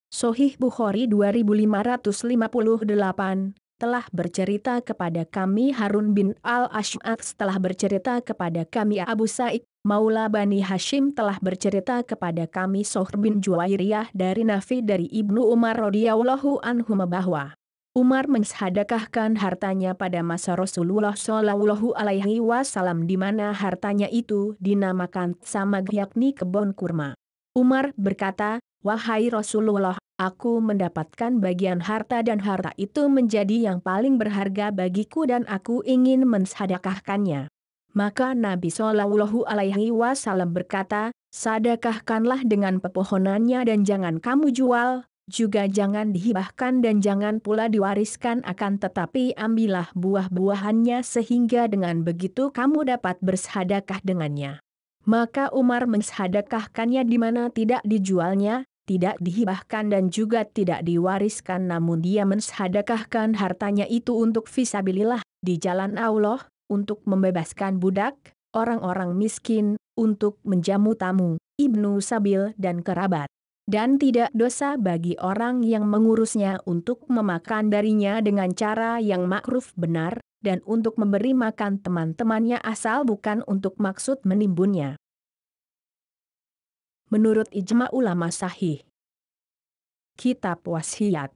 Sahih Bukhari 2558 telah bercerita kepada kami Harun bin al-Ash'ath telah bercerita kepada kami Abu Sa'id Maula Bani Hashim telah bercerita kepada kami Sohr bin Juwairiyah dari Nafi dari Ibnu Umar radhiyallahu anhuma bahwa Umar mensedekahkan hartanya pada masa Rasulullah Shallallahu alaihi wasallam, di mana hartanya itu dinamakan samag, yakni kebun kurma. Umar berkata, "Wahai Rasulullah, aku mendapatkan bagian harta dan harta itu menjadi yang paling berharga bagiku dan aku ingin mensedekahkannya." Maka Nabi Shallallahu alaihi wasallam berkata, "Sedekahkanlah dengan pepohonannya dan jangan kamu jual, juga jangan dihibahkan dan jangan pula diwariskan, akan tetapi ambillah buah-buahannya sehingga dengan begitu kamu dapat bersedekah dengannya." Maka Umar mensedekahkannya di mana tidak dijualnya, tidak dihibahkan dan juga tidak diwariskan, namun dia mensedekahkan hartanya itu untuk fisabilillah, di jalan Allah, untuk membebaskan budak, orang-orang miskin, untuk menjamu tamu, ibnu sabil dan kerabat. Dan tidak dosa bagi orang yang mengurusnya untuk memakan darinya dengan cara yang makruf benar, dan untuk memberi makan teman-temannya asal bukan untuk maksud menimbunnya. Menurut ijma ulama sahih. Kitab Wasiat.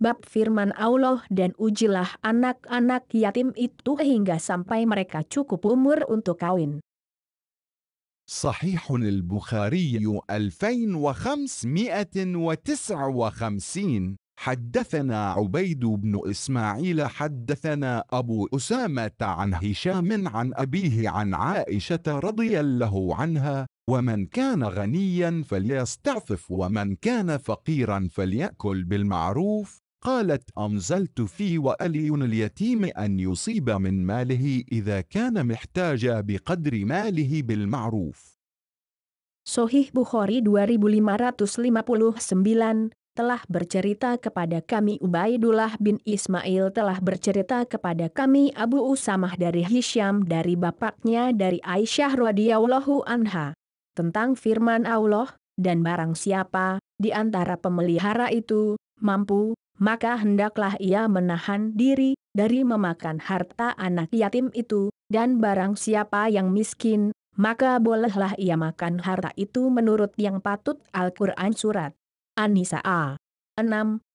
Bab firman Allah, dan ujilah anak-anak yatim itu hingga sampai mereka cukup umur untuk kawin. صحيح البخاري 2559. حدثنا عبيد بن إسماعيل حدثنا أبو أسامة عن هشام عن أبيه عن عائشة رضي الله عنها: ومن كان غنيا فليستعفف ومن كان فقيرا فليأكل بالمعروف. قالت: أنزلت في وألي اليتيم أن يصيب من ماله إذا كان محتاجا بقدر ماله بالمعروف. Sahih Bukhari 2559 telah bercerita kepada kami Ubaidullah bin Ismail telah bercerita kepada kami Abu Usamah dari Hisham dari bapaknya dari Aisyah radhiyallahu anha tentang firman Allah, dan barang siapa di antara pemelihara itu mampu, maka hendaklah ia menahan diri dari memakan harta anak yatim itu, dan barang siapa yang miskin, maka bolehlah ia makan harta itu menurut yang patut. Al-Quran Surat An-Nisa 6,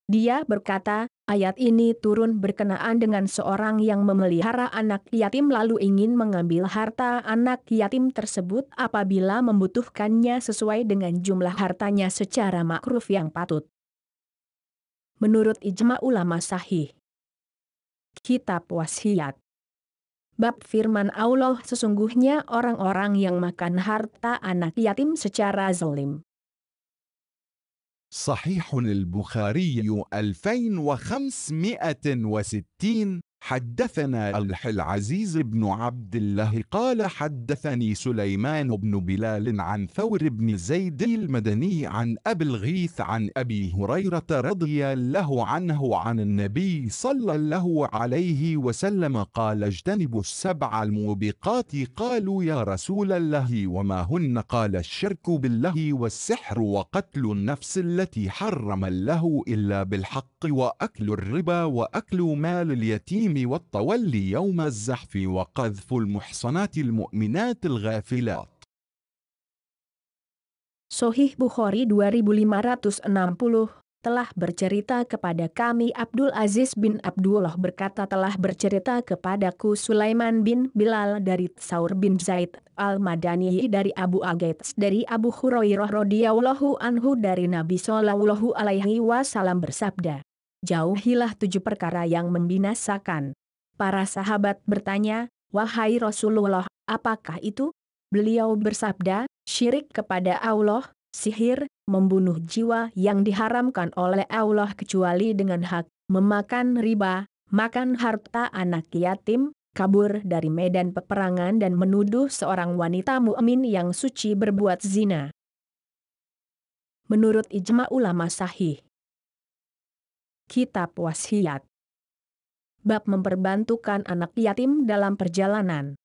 dia berkata, ayat ini turun berkenaan dengan seorang yang memelihara anak yatim lalu ingin mengambil harta anak yatim tersebut apabila membutuhkannya sesuai dengan jumlah hartanya secara makruf yang patut. Menurut ijma ulama sahih. Kitab Wasiat. Bab firman Allah, sesungguhnya orang-orang yang makan harta anak yatim secara zalim. صحيح البخاري 2560. حدثنا العزيز بن عبد الله قال حدثني سليمان بن بلال عن ثور بن زيد المدني عن أبي الغيث عن أبي هريرة رضي الله عنه عن النبي صلى الله عليه وسلم قال اجتنبوا السبع الموبقات. قالوا يا رسول الله وما هن؟ قال الشرك بالله والسحر وقتل النفس التي حرم الله إلا بالحق وأكل الربا وأكل مال اليتيم والتولي يوم الزحف وقذف المحصنات المؤمنات الغافلات. Sahih Bukhari 2560 telah bercerita kepada kami Abdul Aziz bin Abdullah berkata telah bercerita kepadaku Sulaiman bin Bilal dari Tsaur bin Zaid al-Madani dari Abu Agaits dari Abu Hurairah radhiyallahu anhu dari Nabi sallallahu alaihi wasallam bersabda, jauhilah 7 perkara yang membinasakan. Para sahabat bertanya, wahai Rasulullah, apakah itu? Beliau bersabda, syirik kepada Allah, sihir, membunuh jiwa yang diharamkan oleh Allah kecuali dengan hak, memakan riba, makan harta anak yatim, kabur dari medan peperangan dan menuduh seorang wanita mukmin yang suci berbuat zina. Menurut ijma ulama sahih. Kitab Wasiat. Bab memperbantukan anak yatim dalam perjalanan.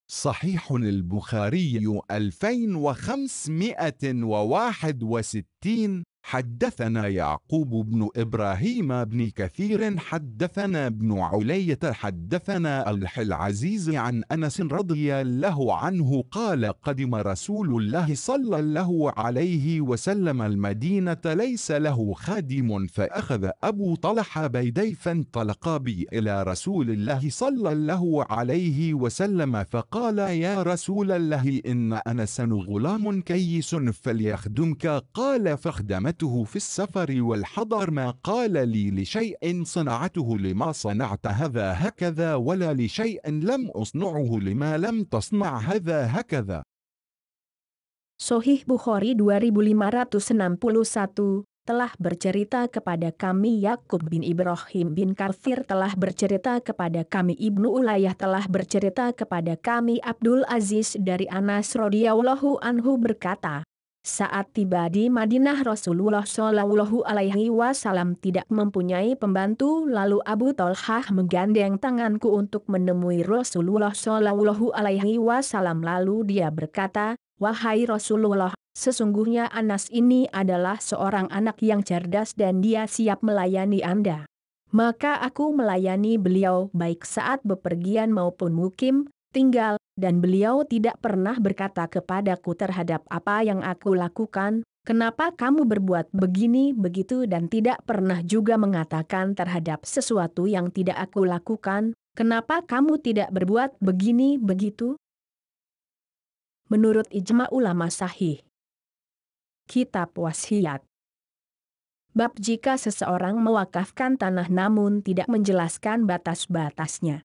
صحيح البخاري 2561. حدثنا يعقوب بن إبراهيم بن كثير حدثنا ابن علية حدثنا العزيز عن أنس رضي الله عنه قال قدم رسول الله صلى الله عليه وسلم المدينة ليس له خادم فأخذ أبو طلحة بيدي فانطلقا بي إلى رسول الله صلى الله عليه وسلم فقال يا رسول الله إن أنسا غلام كيس فليخدمك. قال فخدمته في السفر والحضر ما قال لي لشيء صنعته لما صنعت هذا هكذا ولا لشيء لم أصنعه لما لم تصنع هذا هكذا. Sahih Bukhari 2561 telah bercerita kepada kami Yakub bin Ibrahim bin Katsir telah bercerita kepada kami Ibnu Ulayyah telah bercerita kepada kami Abdul Aziz dari Anas radhiyallahu anhu berkata, saat tiba di Madinah Rasulullah Shallallahu alaihi wasallam tidak mempunyai pembantu lalu Abu Talhah menggandeng tanganku untuk menemui Rasulullah Shallallahu alaihi wasallam lalu dia berkata, wahai Rasulullah, sesungguhnya Anas ini adalah seorang anak yang cerdas dan dia siap melayani Anda. Maka aku melayani beliau baik saat bepergian maupun mukim, tinggal, dan beliau tidak pernah berkata kepadaku terhadap apa yang aku lakukan, kenapa kamu berbuat begini begitu dan tidak pernah juga mengatakan terhadap sesuatu yang tidak aku lakukan, kenapa kamu tidak berbuat begini begitu? Menurut ijma ulama sahih. Kitab Wasiat. Bab jika seseorang mewakafkan tanah namun tidak menjelaskan batas-batasnya.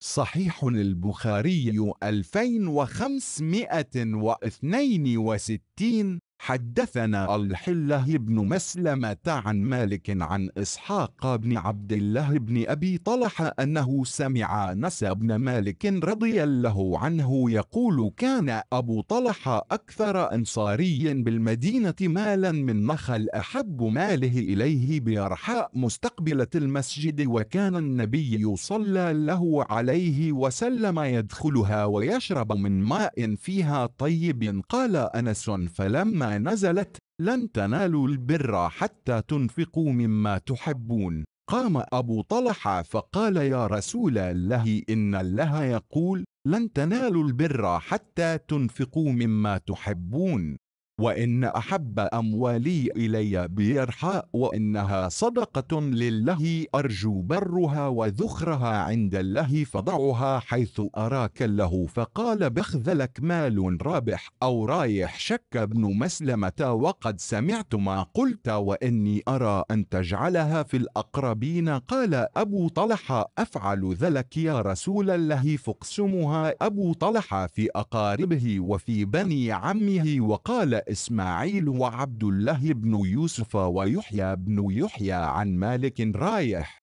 صحيح البخاري 2562. حدثنا الحله بن مسلمة عن مالك عن إسحاق بن عبد الله بن أبي طلحة أنه سمع أنس بن مالك رضي الله عنه يقول كان أبو طلحة أكثر أنصاري بالمدينة مالا من نخل أحب ماله إليه بيرحاء مستقبلة المسجد وكان النبي صلى الله عليه وسلم يدخلها ويشرب من ماء فيها طيب. قال أنس فلما نزلت لن تنالوا البر حتى تنفقوا مما تحبون قام أبو طلحة فقال يا رسول الله إن الله يقول لن تنالوا البر حتى تنفقوا مما تحبون وإن أحب أموالي إلي بيرحاء وإنها صدقة لله أرجو برها وذخرها عند الله فضعها حيث أراك له. فقال بخذلك مال رابح أو رايح؟ شك ابن مسلمة وقد سمعت ما قلت وإني أرى أن تجعلها في الأقربين. قال أبو طلحة أفعل ذلك يا رسول الله فاقسمها أبو طلحة في أقاربه وفي بني عمه. وقال إسماعيل وعبد الله بن يوسف ويحيى بن يحيى عن مالك رايح.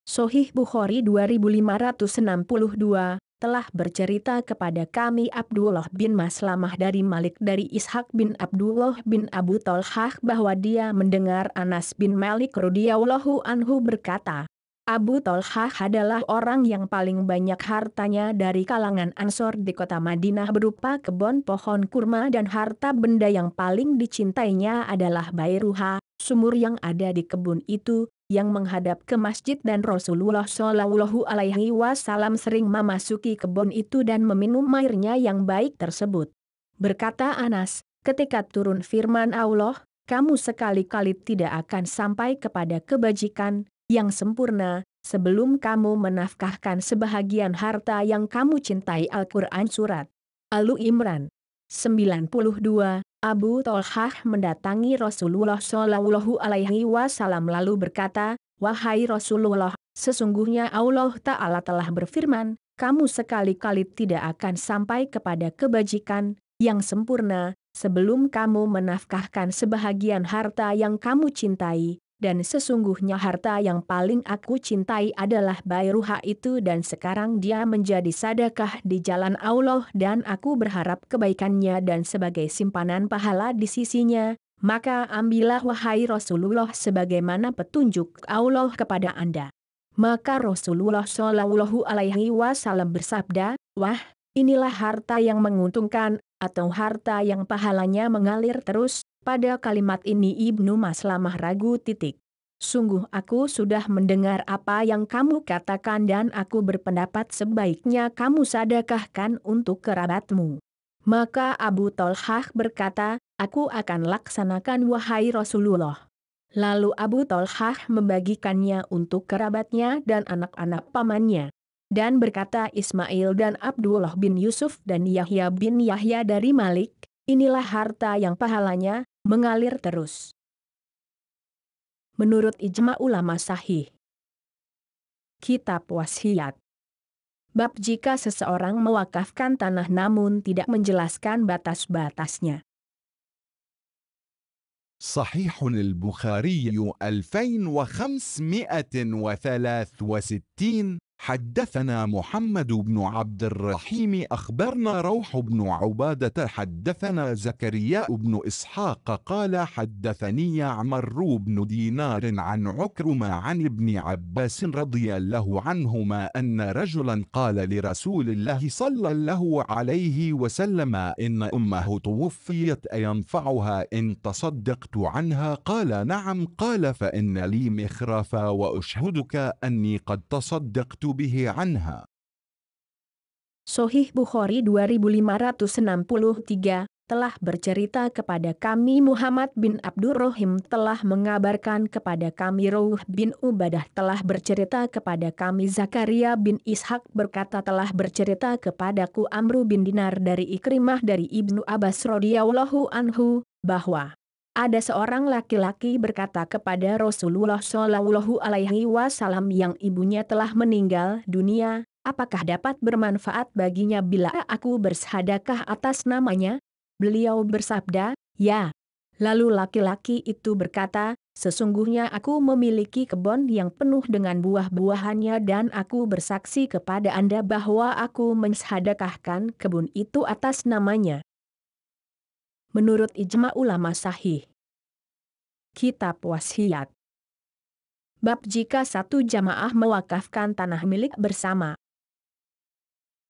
Sahih Bukhari 2562 telah bercerita kepada kami Abdullah bin Maslamah dari Malik dari Ishak bin Abdullah bin Abu Talhah bahwa dia mendengar Anas bin Malik radhiyallahu anhu berkata, Abu Talhah adalah orang yang paling banyak hartanya dari kalangan Ansor di kota Madinah berupa kebun pohon kurma dan harta benda yang paling dicintainya adalah Bairuha, sumur yang ada di kebun itu, yang menghadap ke masjid dan Rasulullah Shallallahu Alaihi Wasallam sering memasuki kebun itu dan meminum airnya yang baik tersebut. Berkata Anas, ketika turun firman Allah, kamu sekali-kali tidak akan sampai kepada kebajikan yang sempurna, sebelum kamu menafkahkan sebahagian harta yang kamu cintai. Al-Quran Surat Al-Imran 92. Abu Talhah mendatangi Rasulullah Shallallahu Alaihi Wasallam lalu berkata, wahai Rasulullah, sesungguhnya Allah Ta'ala telah berfirman, kamu sekali-kali tidak akan sampai kepada kebajikan yang sempurna, sebelum kamu menafkahkan sebahagian harta yang kamu cintai. Dan sesungguhnya harta yang paling aku cintai adalah Bairuha itu dan sekarang dia menjadi sedekah di jalan Allah dan aku berharap kebaikannya dan sebagai simpanan pahala di sisinya, maka ambillah wahai Rasulullah sebagaimana petunjuk Allah kepada Anda. Maka Rasulullah Shallallahu Alaihi Wasallam bersabda, wah, inilah harta yang menguntungkan, atau harta yang pahalanya mengalir terus. Pada kalimat ini Ibnu Maslamah ragu. Sungguh aku sudah mendengar apa yang kamu katakan dan aku berpendapat sebaiknya kamu sedekahkan untuk kerabatmu. Maka Abu Talhah berkata, aku akan laksanakan wahai Rasulullah. Lalu Abu Talhah membagikannya untuk kerabatnya dan anak-anak pamannya. Dan berkata Ismail dan Abdullah bin Yusuf dan Yahya bin Yahya dari Malik, inilah harta yang pahalanya mengalir terus. Menurut ijma ulama sahih. Kitab Wasiat. Bab jika seseorang mewakafkan tanah namun tidak menjelaskan batas-batasnya. صحيح البخاري 2563. حدثنا محمد بن عبد الرحيم أخبرنا روح بن عبادة حدثنا زكريا بن إسحاق قال حدثني يعمر بن دينار عن عكرمة عن ابن عباس رضي الله عنهما أن رجلا قال لرسول الله صلى الله عليه وسلم إن أمه توفيت أينفعها إن تصدقت عنها؟ قال نعم. قال فإن لي مخرافا وأشهدك أني قد تصدقت به عنها. Sahih Bukhari 2563 telah bercerita kepada kami Muhammad bin Abdurrahim telah mengabarkan kepada kami Rawh bin Ubadah telah bercerita kepada kami Zakaria bin Ishak berkata telah bercerita kepadaku Amru bin Dinar dari Ikrimah dari Ibnu Abbas radhiyallahu anhu bahwa ada seorang laki-laki berkata kepada Rasulullah Shallallahu Alaihi Wasallam yang ibunya telah meninggal dunia, apakah dapat bermanfaat baginya bila aku bersedekah atas namanya? Beliau bersabda, ya. Lalu laki-laki itu berkata, sesungguhnya aku memiliki kebun yang penuh dengan buah-buahannya dan aku bersaksi kepada Anda bahwa aku mensedekahkan kebun itu atas namanya. Menurut ijma ulama sahih. Kitab Wasiat. Bab jika satu jamaah mewakafkan tanah milik bersama.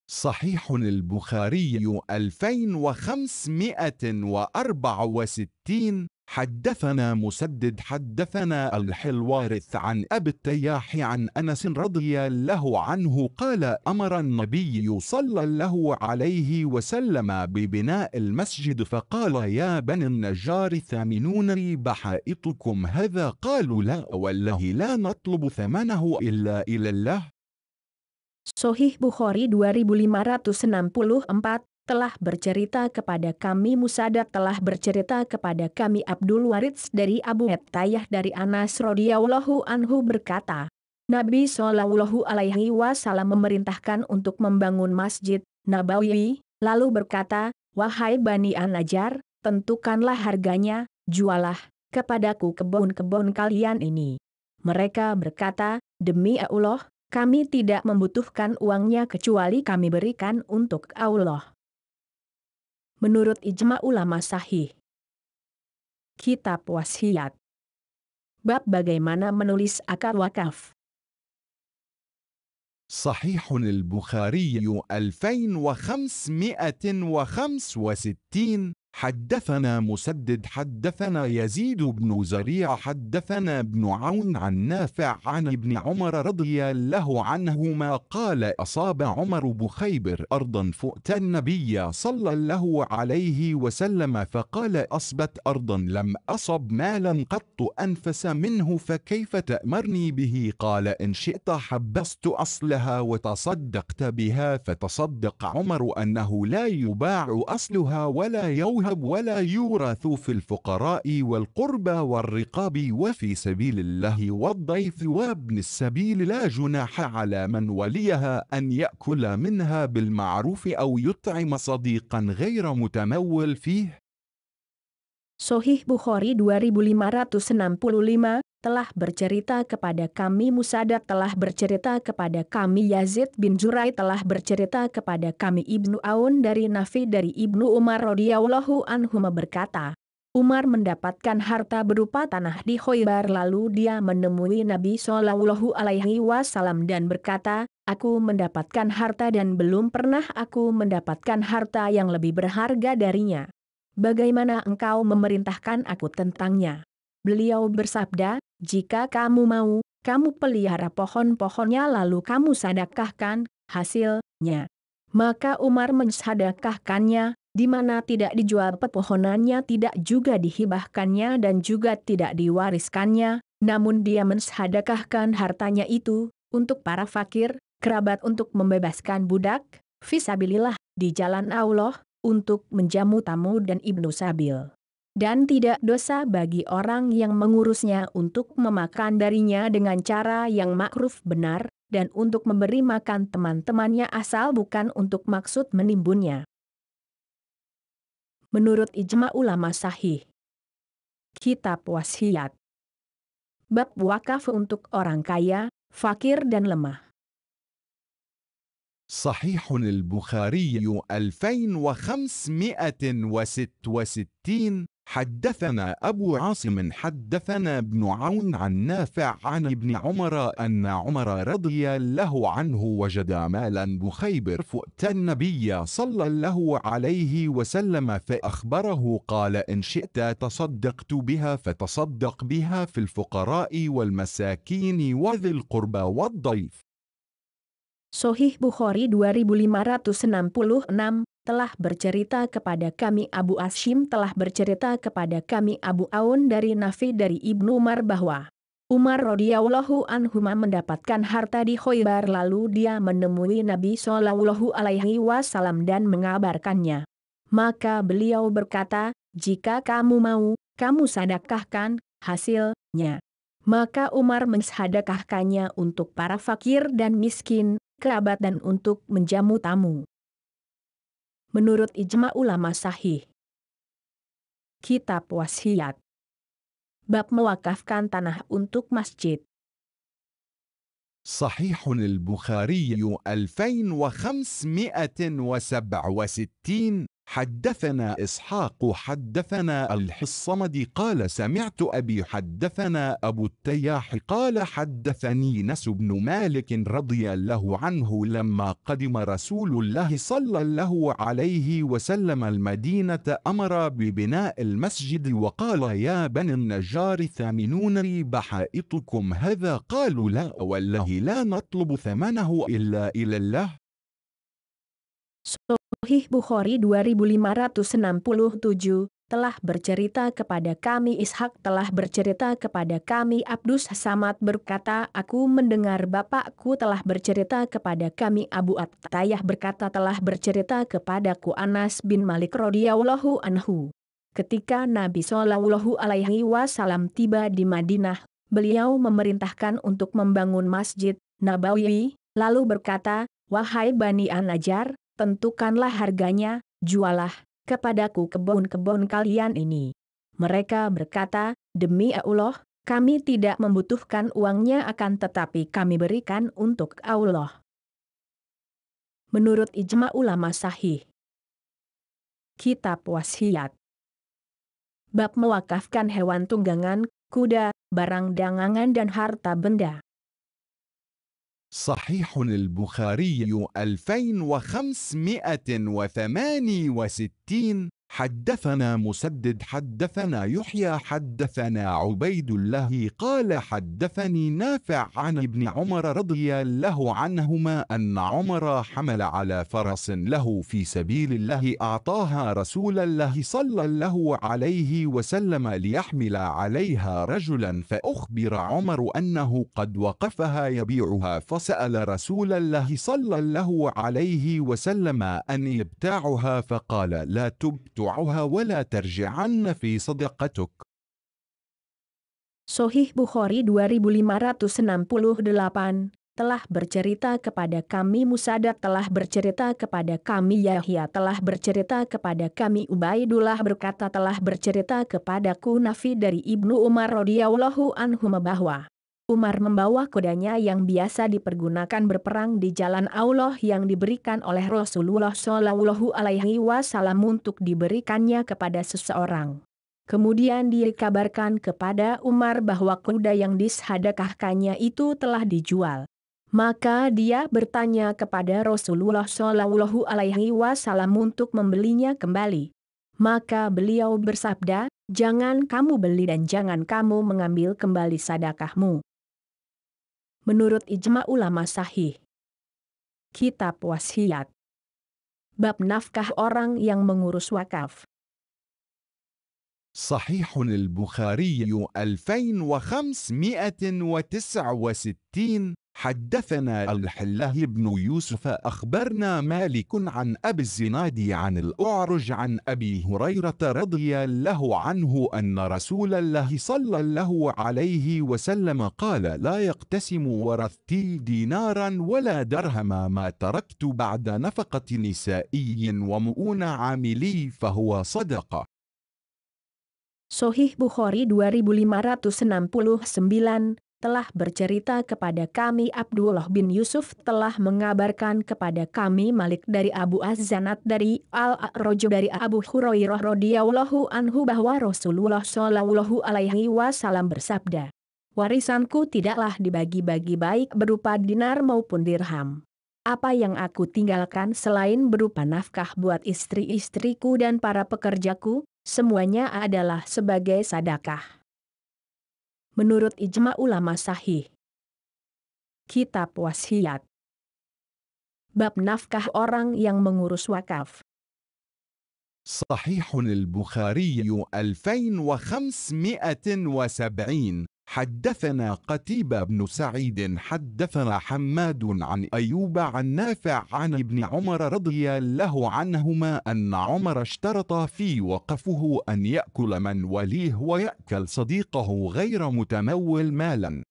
صحيح البخاري 2564. حدثنا مسدد حدثنا الحلوارث عن أبي التياح عن أنس رضي الله عنه قال أمر النبي صلى الله عليه وسلم ببناء المسجد فقال يا بني النجار ثامنوني بحائطكم هذا؟ قالوا لا والله لا نطلب ثمنه إلا إلى الله. Sahih Bukhari 2564 telah bercerita kepada kami Musaddad telah bercerita kepada kami Abdul Warits dari Abu Tayyah dari Anas radhiyallahu anhu berkata, Nabi Shallallahu Alaihi Wasallam memerintahkan untuk membangun masjid Nabawi, lalu berkata, wahai Bani An-Najjar, tentukanlah harganya, jualah kepadaku kebun-kebun kalian ini. Mereka berkata, demi Allah, kami tidak membutuhkan uangnya kecuali kami berikan untuk Allah. Menurut ijma ulama sahih. Kitab Wasiat. Bab bagaimana menulis akad wakaf. صحيح البخاري 2565. حدثنا مسدد حدثنا يزيد بن زريع حدثنا ابن عون عن نافع عن ابن عمر رضي الله عنهما قال أصاب عمر بخيبر أرضا فؤت النبي صلى الله عليه وسلم فقال أصبت أرضا لم أصب مالا قط أنفس منه فكيف تأمرني به؟ قال إن شئت حبست أصلها وتصدقت بها. فتصدق عمر أنه لا يباع أصلها ولا يوهب ولا يورث في الفقراء والقربى والرقاب وفي سبيل الله والضيف وابن السبيل لا جناح على من وليها أن يأكل منها بالمعروف أو يطعم صديقا غير متمول فيه. Sahih Bukhari 2565 telah bercerita kepada kami Musaddad telah bercerita kepada kami Yazid bin Zurai telah bercerita kepada kami Ibnu Aun dari Nafi dari Ibnu Umar radhiyallahu anhuma berkata, Umar mendapatkan harta berupa tanah di Khaybar lalu dia menemui Nabi Shallallahu Alaihi Wasallam dan berkata, aku mendapatkan harta dan belum pernah aku mendapatkan harta yang lebih berharga darinya. Bagaimana engkau memerintahkan aku tentangnya? Beliau bersabda, jika kamu mau, kamu pelihara pohon-pohonnya lalu kamu sedekahkan hasilnya. Maka Umar mensedekahkannya, di mana tidak dijual pepohonannya tidak juga dihibahkannya dan juga tidak diwariskannya, namun dia mensedekahkan hartanya itu, untuk para fakir, kerabat untuk membebaskan budak, fisabilillah, di jalan Allah, untuk menjamu tamu dan ibnu sabil. Dan tidak dosa bagi orang yang mengurusnya untuk memakan darinya dengan cara yang makruf benar, dan untuk memberi makan teman-temannya asal bukan untuk maksud menimbunnya. Menurut ijma ulama sahih. Kitab Wasiat. Bab wakaf untuk orang kaya, fakir dan lemah. صحيح البخاري 2566. حدثنا أبو عاصم حدثنا ابن عون عن نافع عن ابن عمر أن عمر رضي الله عنه وجد مالا بخيبر فؤت النبي صلى الله عليه وسلم فأخبره قال إن شئت تصدقت بها فتصدق بها في الفقراء والمساكين وذي القربى والضيف. Sahih Bukhari 2566 telah bercerita kepada kami Abu Ashim telah bercerita kepada kami Abu Aun dari Nafi dari Ibnu Umar bahwa Umar radhiyallahu anhuma mendapatkan harta di Khaybar lalu dia menemui Nabi Shallallahu Alaihi Wasallam dan mengabarkannya. Maka beliau berkata, jika kamu mau, kamu sedekahkan hasilnya. Maka Umar mensedekahkannya untuk para fakir dan miskin, kerabat dan untuk menjamu tamu. Menurut ijma ulama sahih. Kitab Wasiat. Bab mewakafkan tanah untuk masjid. صحيح البخاري 2567. حدثنا إسحاق حدثنا الحصمدي قال سمعت أبي حدثنا أبو التياح قال حدثني نس بن مالك رضي الله عنه لما قدم رسول الله صلى الله عليه وسلم المدينة أمر ببناء المسجد وقال يا بني النجار ثامنوني بحائطكم هذا قالوا لا والله لا نطلب ثمنه إلا إلى الله. Sahih Bukhari 2567 telah bercerita kepada kami Ishak telah bercerita kepada kami Abdus Samad berkata aku mendengar bapakku telah bercerita kepada kami Abu At-Tayyah berkata telah bercerita kepadaku Anas bin Malik radhiyallahu anhu. Ketika Nabi Shallallahu Alaihi Wasallam tiba di Madinah, beliau memerintahkan untuk membangun Masjid Nabawi, lalu berkata, wahai Bani An-Najjar, tentukanlah harganya, jualah kepadaku kebun-kebun kalian ini. Mereka berkata, demi Allah, kami tidak membutuhkan uangnya akan tetapi kami berikan untuk Allah. Menurut ijma ulama sahih. Kitab Wasiat. Bab mewakafkan hewan tunggangan, kuda, barang dagangan dan harta benda. صحيح البخاري 2568 حدثنا مسدد حدثنا يحيى حدثنا عبيد الله قال حدثني نافع عن ابن عمر رضي الله عنهما أن عمر حمل على فرس له في سبيل الله أعطاها رسول الله صلى الله عليه وسلم ليحمل عليها رجلا فأخبر عمر أنه قد وقفها يبيعها فسأل رسول الله صلى الله عليه وسلم أن يبتاعها فقال لا تبتعها ولا ترجعن في صدقتك. Sahih Bukhari 2568 telah bercerita kepada kami Musaddad telah bercerita kepada kami Yahya telah bercerita kepada kami Ubaidullah berkata telah bercerita kepadaku Nafi dari Ibnu Umar radhiyallahu anhu bahwa Umar membawa kudanya yang biasa dipergunakan berperang di jalan Allah yang diberikan oleh Rasulullah Shallallahu Alaihi Wasallam untuk diberikannya kepada seseorang. Kemudian dikabarkan kepada Umar bahwa kuda yang disedekahkannya itu telah dijual. Maka dia bertanya kepada Rasulullah Shallallahu Alaihi Wasallam untuk membelinya kembali. Maka beliau bersabda, jangan kamu beli dan jangan kamu mengambil kembali sedekahmu. Menurut ijma ulama sahih. Kitab Wasiat. Bab nafkah orang yang mengurus wakaf. صحيح البخاري 2569 حدثنا الحله بن يوسف أخبرنا مالك عن أبي الزناد عن الأعرج عن أبي هريرة رضي الله عنه أن رسول الله صلى الله عليه وسلم قال لا يقتسم ورثتي دينارا ولا درهما ما تركت بعد نفقة نسائي ومؤون عاملي فهو صدقة. Sahih Bukhari 2569 telah bercerita kepada kami Abdullah bin Yusuf telah mengabarkan kepada kami Malik dari Abu Az-Zanat dari Al-A'raj dari Abu Hurairah radhiyallahu anhu bahwa Rasulullah Shallallahu Alaihi Wasallam bersabda, warisanku tidaklah dibagi-bagi baik berupa dinar maupun dirham. Apa yang aku tinggalkan selain berupa nafkah buat istri-istriku dan para pekerjaku, semuanya adalah sebagai sedekah. Menurut ijma ulama sahih. Kitab Wasiat. Bab nafkah orang yang mengurus wakaf. صحيح البخاري 2570 حدثنا قتيبة بن سعيد حدثنا حماد عن أيوب عن نافع عن ابن عمر رضي الله عنهما أن عمر اشترط في وقفه أن يأكل من وليه ويأكل صديقه غير متمول مالا.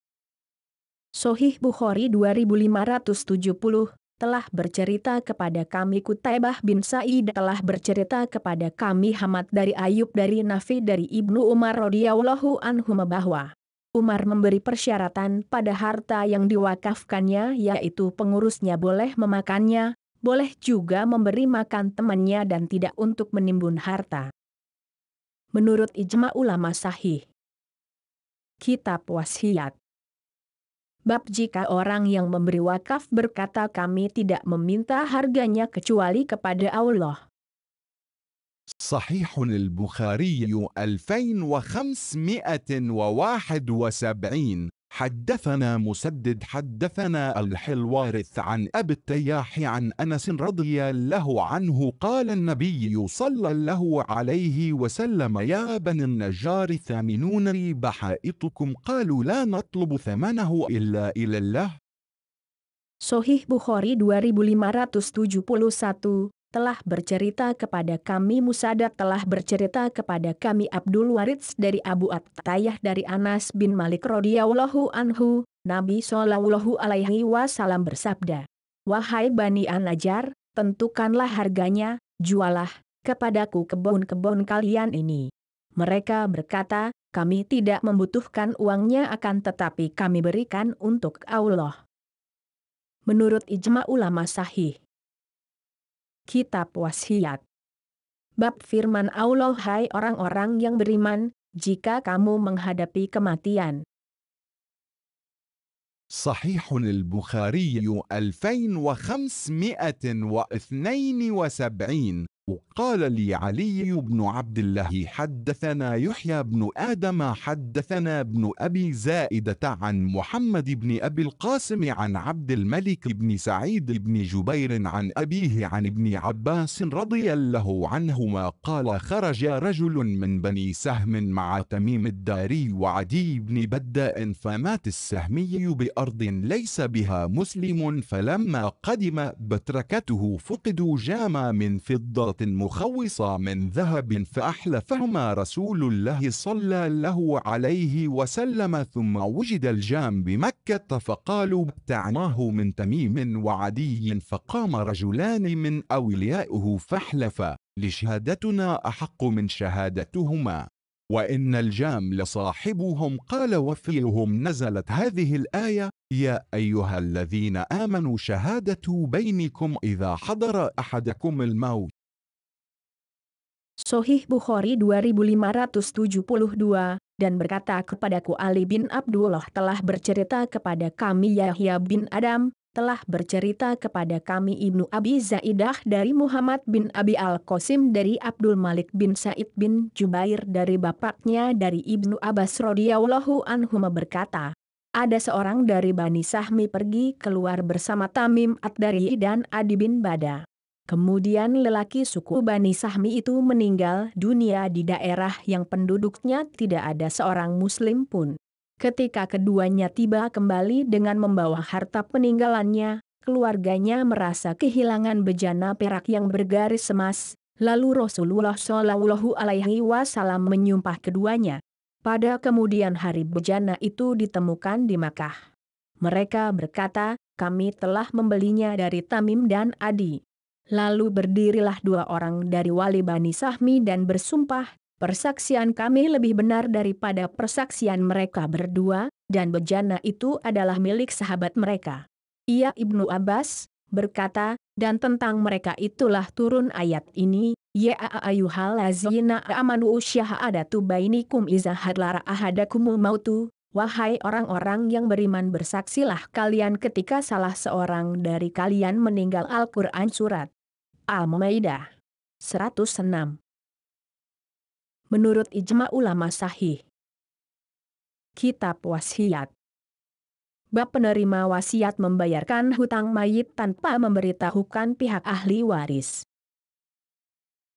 Sahih Bukhari 2570 telah bercerita kepada kami Qutaibah bin Sa'id telah bercerita kepada kami Hamad dari Ayub dari Nafi dari Ibnu Umar radhiyallahu anhu bahwa Umar memberi persyaratan pada harta yang diwakafkannya yaitu pengurusnya boleh memakannya, boleh juga memberi makan temannya dan tidak untuk menimbun harta. Menurut ijma ulama sahih. Kitab Wasiat. Bab jika orang yang memberi wakaf berkata kami tidak meminta harganya kecuali kepada Allah. صحيح البخاري 2571 حدثنا مسدد حدثنا الحلوارث عن أبي التياح عن أنس رضي الله عنه قال النبي صلى الله عليه وسلم يا بني النجار ثامنون لي بحائطكم قالوا لا نطلب ثمنه إلا إلى الله. Sahih Bukhari 2571 telah bercerita kepada kami Musaddad telah bercerita kepada kami Abdul Warits dari Abu At-Tayyah dari Anas bin Malik radhiyallahu anhu, Nabi Shallallahu Alaihi Wasallam bersabda, wahai Bani An-Najjar, tentukanlah harganya, jualah, kepadaku kebun-kebun kalian ini." Mereka berkata, "Kami tidak membutuhkan uangnya, akan tetapi kami berikan untuk Allah." Menurut ijma ulama sahih. Kitab Wasiat. Bab firman Allah, "Hai orang-orang yang beriman, jika kamu menghadapi kematian." صحيح البخاري 2572. وقال لي علي بن عبد الله حدثنا يحيى بن آدم حدثنا ابن أبي زائدة عن محمد بن أبي القاسم عن عبد الملك بن سعيد بن جبير عن أبيه عن ابن عباس رضي الله عنهما قال: خرج رجل من بني سهم مع تميم الداري وعدي بن بداء، فمات السهمي بأرض ليس بها مسلم، فلما قدم بتركته فقدوا جاما من فضة مخوصة من ذهب، فأحلفهما رسول الله صلى الله عليه وسلم، ثم وجد الجام بمكة فقالوا: ابتعناه من تميم وعدي، فقام رجلان من أوليائه فاحلفا: لشهادتنا أحق من شهادتهما، وإن الجام لصاحبهم. قال وفيهم نزلت هذه الآية: يا أيها الذين آمنوا شهادة بينكم إذا حضر أحدكم الموت. Sahih Bukhari 2572, dan berkata kepadaku Ali bin Abdullah telah bercerita kepada kami Yahya bin Adam, telah bercerita kepada kami Ibnu Abi Zaidah dari Muhammad bin Abi Al-Qasim dari Abdul Malik bin Sa'id bin Jubair dari bapaknya dari Ibnu Abbas radhiyallahu anhuma berkata, ada seorang dari Bani Sahmi pergi keluar bersama Tamim Ad-Dari dan Adi bin Bada. Kemudian lelaki suku Bani Sahmi itu meninggal dunia di daerah yang penduduknya tidak ada seorang muslim pun. Ketika keduanya tiba kembali dengan membawa harta peninggalannya, keluarganya merasa kehilangan bejana perak yang bergaris emas, lalu Rasulullah Shallallahu Alaihi Wasallam menyumpah keduanya. Pada kemudian hari bejana itu ditemukan di Makkah. Mereka berkata, kami telah membelinya dari Tamim dan Adi. Lalu berdirilah dua orang dari wali Bani Sahmi dan bersumpah, persaksian kami lebih benar daripada persaksian mereka berdua, dan bejana itu adalah milik sahabat mereka. Ia Ibnu Abbas berkata, dan tentang mereka itulah turun ayat ini, ya ayyuhallazina amanu syahadatu bainikum iza hadlara ahadakumul mautu. Wahai orang-orang yang beriman, bersaksilah kalian ketika salah seorang dari kalian meninggal. Al-Quran Surat Al-Maidah 106. Menurut ijma ulama sahih. Kitab Wasiat. Bab penerima wasiat membayarkan hutang mayit tanpa memberitahukan pihak ahli waris.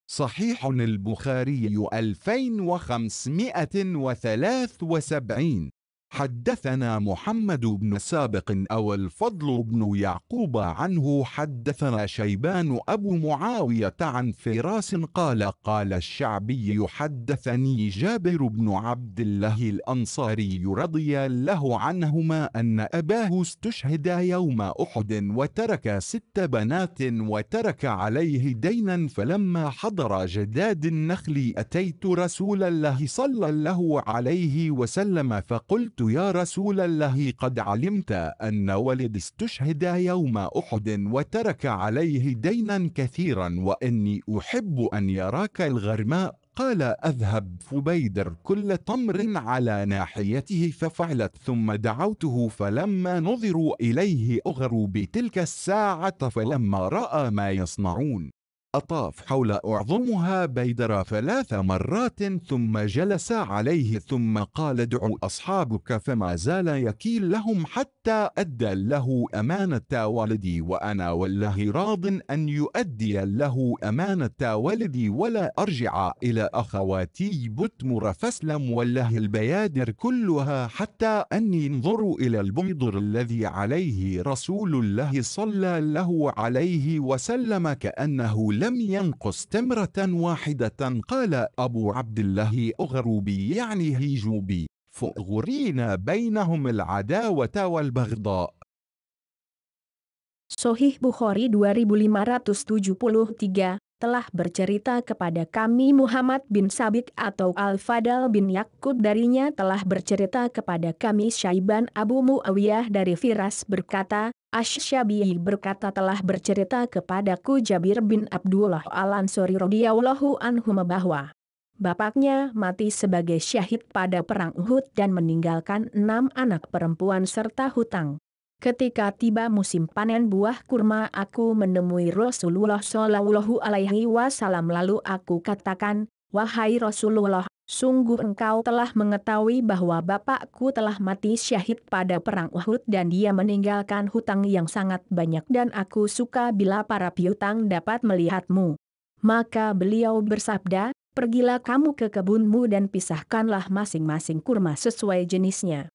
صحيح البخاري 2573. حدثنا محمد بن سابق أو الفضل بن يعقوب عنه حدثنا شيبان أبو معاوية عن فراس قال: قال الشعبي: حدثني جابر بن عبد الله الأنصاري رضي الله عنهما أن أباه استشهد يوم أحد وترك 6 بنات وترك عليه دينا، فلما حضر جداد النخل أتيت رسول الله صلى الله عليه وسلم فقلت: يا رسول الله، قد علمت أن ولد استشهد يوم أحد وترك عليه دينا كثيرا، وإني أحب أن يراك الغرماء. قال: أذهب فبيدر كل تمر على ناحيته، ففعلت. ثم دعوته فلما نظروا إليه أغروا بتلك الساعة، فلما رأى ما يصنعون أطاف حول أعظمها بيدر 3 مرات ثم جلس عليه، ثم قال: ادعوا أصحابك. فما زال يكيل لهم حتى أدى له أمانة ولدي، وأنا والله راض أن يؤدي له أمانة ولدي ولا أرجع إلى أخواتي بتمر، فاسلم والله البيادر كلها حتى أني انظر إلى البيضر الذي عليه رسول الله صلى الله عليه وسلم كأنه لم ينقص تمرة واحدة. قال أبو عبد الله: أغروا بي يعني هيجوا بي، فأغرينا بينهم العداوة والبغضاء. Sahih Bukhari 2573, telah bercerita kepada kami Muhammad bin Sabit atau Al-Fadal bin Yakub darinya telah bercerita kepada kami Syaiban Abu Muawiyah dari Firas berkata, Asy-Syabi'i berkata telah bercerita kepadaku Jabir bin Abdullah Al-Ansori radhiyallahu anhu bahwa bapaknya mati sebagai syahid pada perang Uhud dan meninggalkan 6 anak perempuan serta hutang. Ketika tiba musim panen buah kurma aku menemui Rasulullah Shallallahu Alaihi Wasallam lalu aku katakan, wahai Rasulullah, sungguh engkau telah mengetahui bahwa bapakku telah mati syahid pada perang Uhud dan dia meninggalkan hutang yang sangat banyak dan aku suka bila para piutang dapat melihatmu. Maka beliau bersabda, pergilah kamu ke kebunmu dan pisahkanlah masing-masing kurma sesuai jenisnya.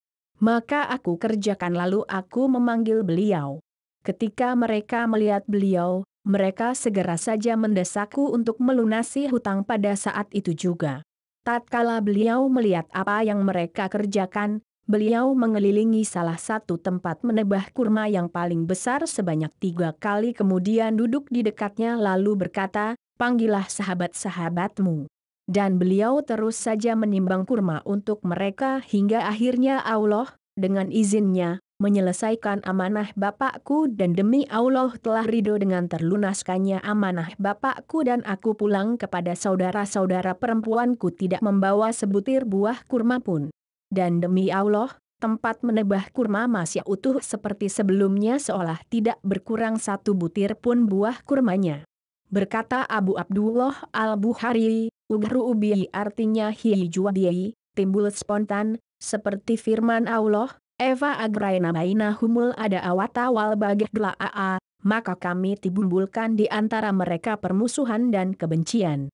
Maka aku kerjakan lalu aku memanggil beliau. Ketika mereka melihat beliau, mereka segera saja mendesakku untuk melunasi hutang pada saat itu juga. Tatkala beliau melihat apa yang mereka kerjakan, beliau mengelilingi salah satu tempat menebah kurma yang paling besar sebanyak 3 kali kemudian duduk di dekatnya lalu berkata, panggillah sahabat-sahabatmu. Dan beliau terus saja menimbang kurma untuk mereka hingga akhirnya Allah, dengan izinnya, menyelesaikan amanah bapakku dan demi Allah telah ridho dengan terlunaskannya amanah bapakku dan aku pulang kepada saudara-saudara perempuanku tidak membawa sebutir buah kurma pun. Dan demi Allah, tempat menebah kurma masih utuh seperti sebelumnya seolah tidak berkurang 1 butir pun buah kurmanya. Berkata Abu Abdullah Al-Bukhari, Ugru ubi artinya hijuabi, timbul spontan, seperti firman Allah, Eva agraina bainahumul ada awata wal baghdla aa, maka kami timbulkan di antara mereka permusuhan dan kebencian.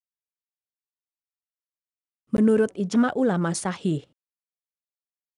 Menurut ijma ulama sahih,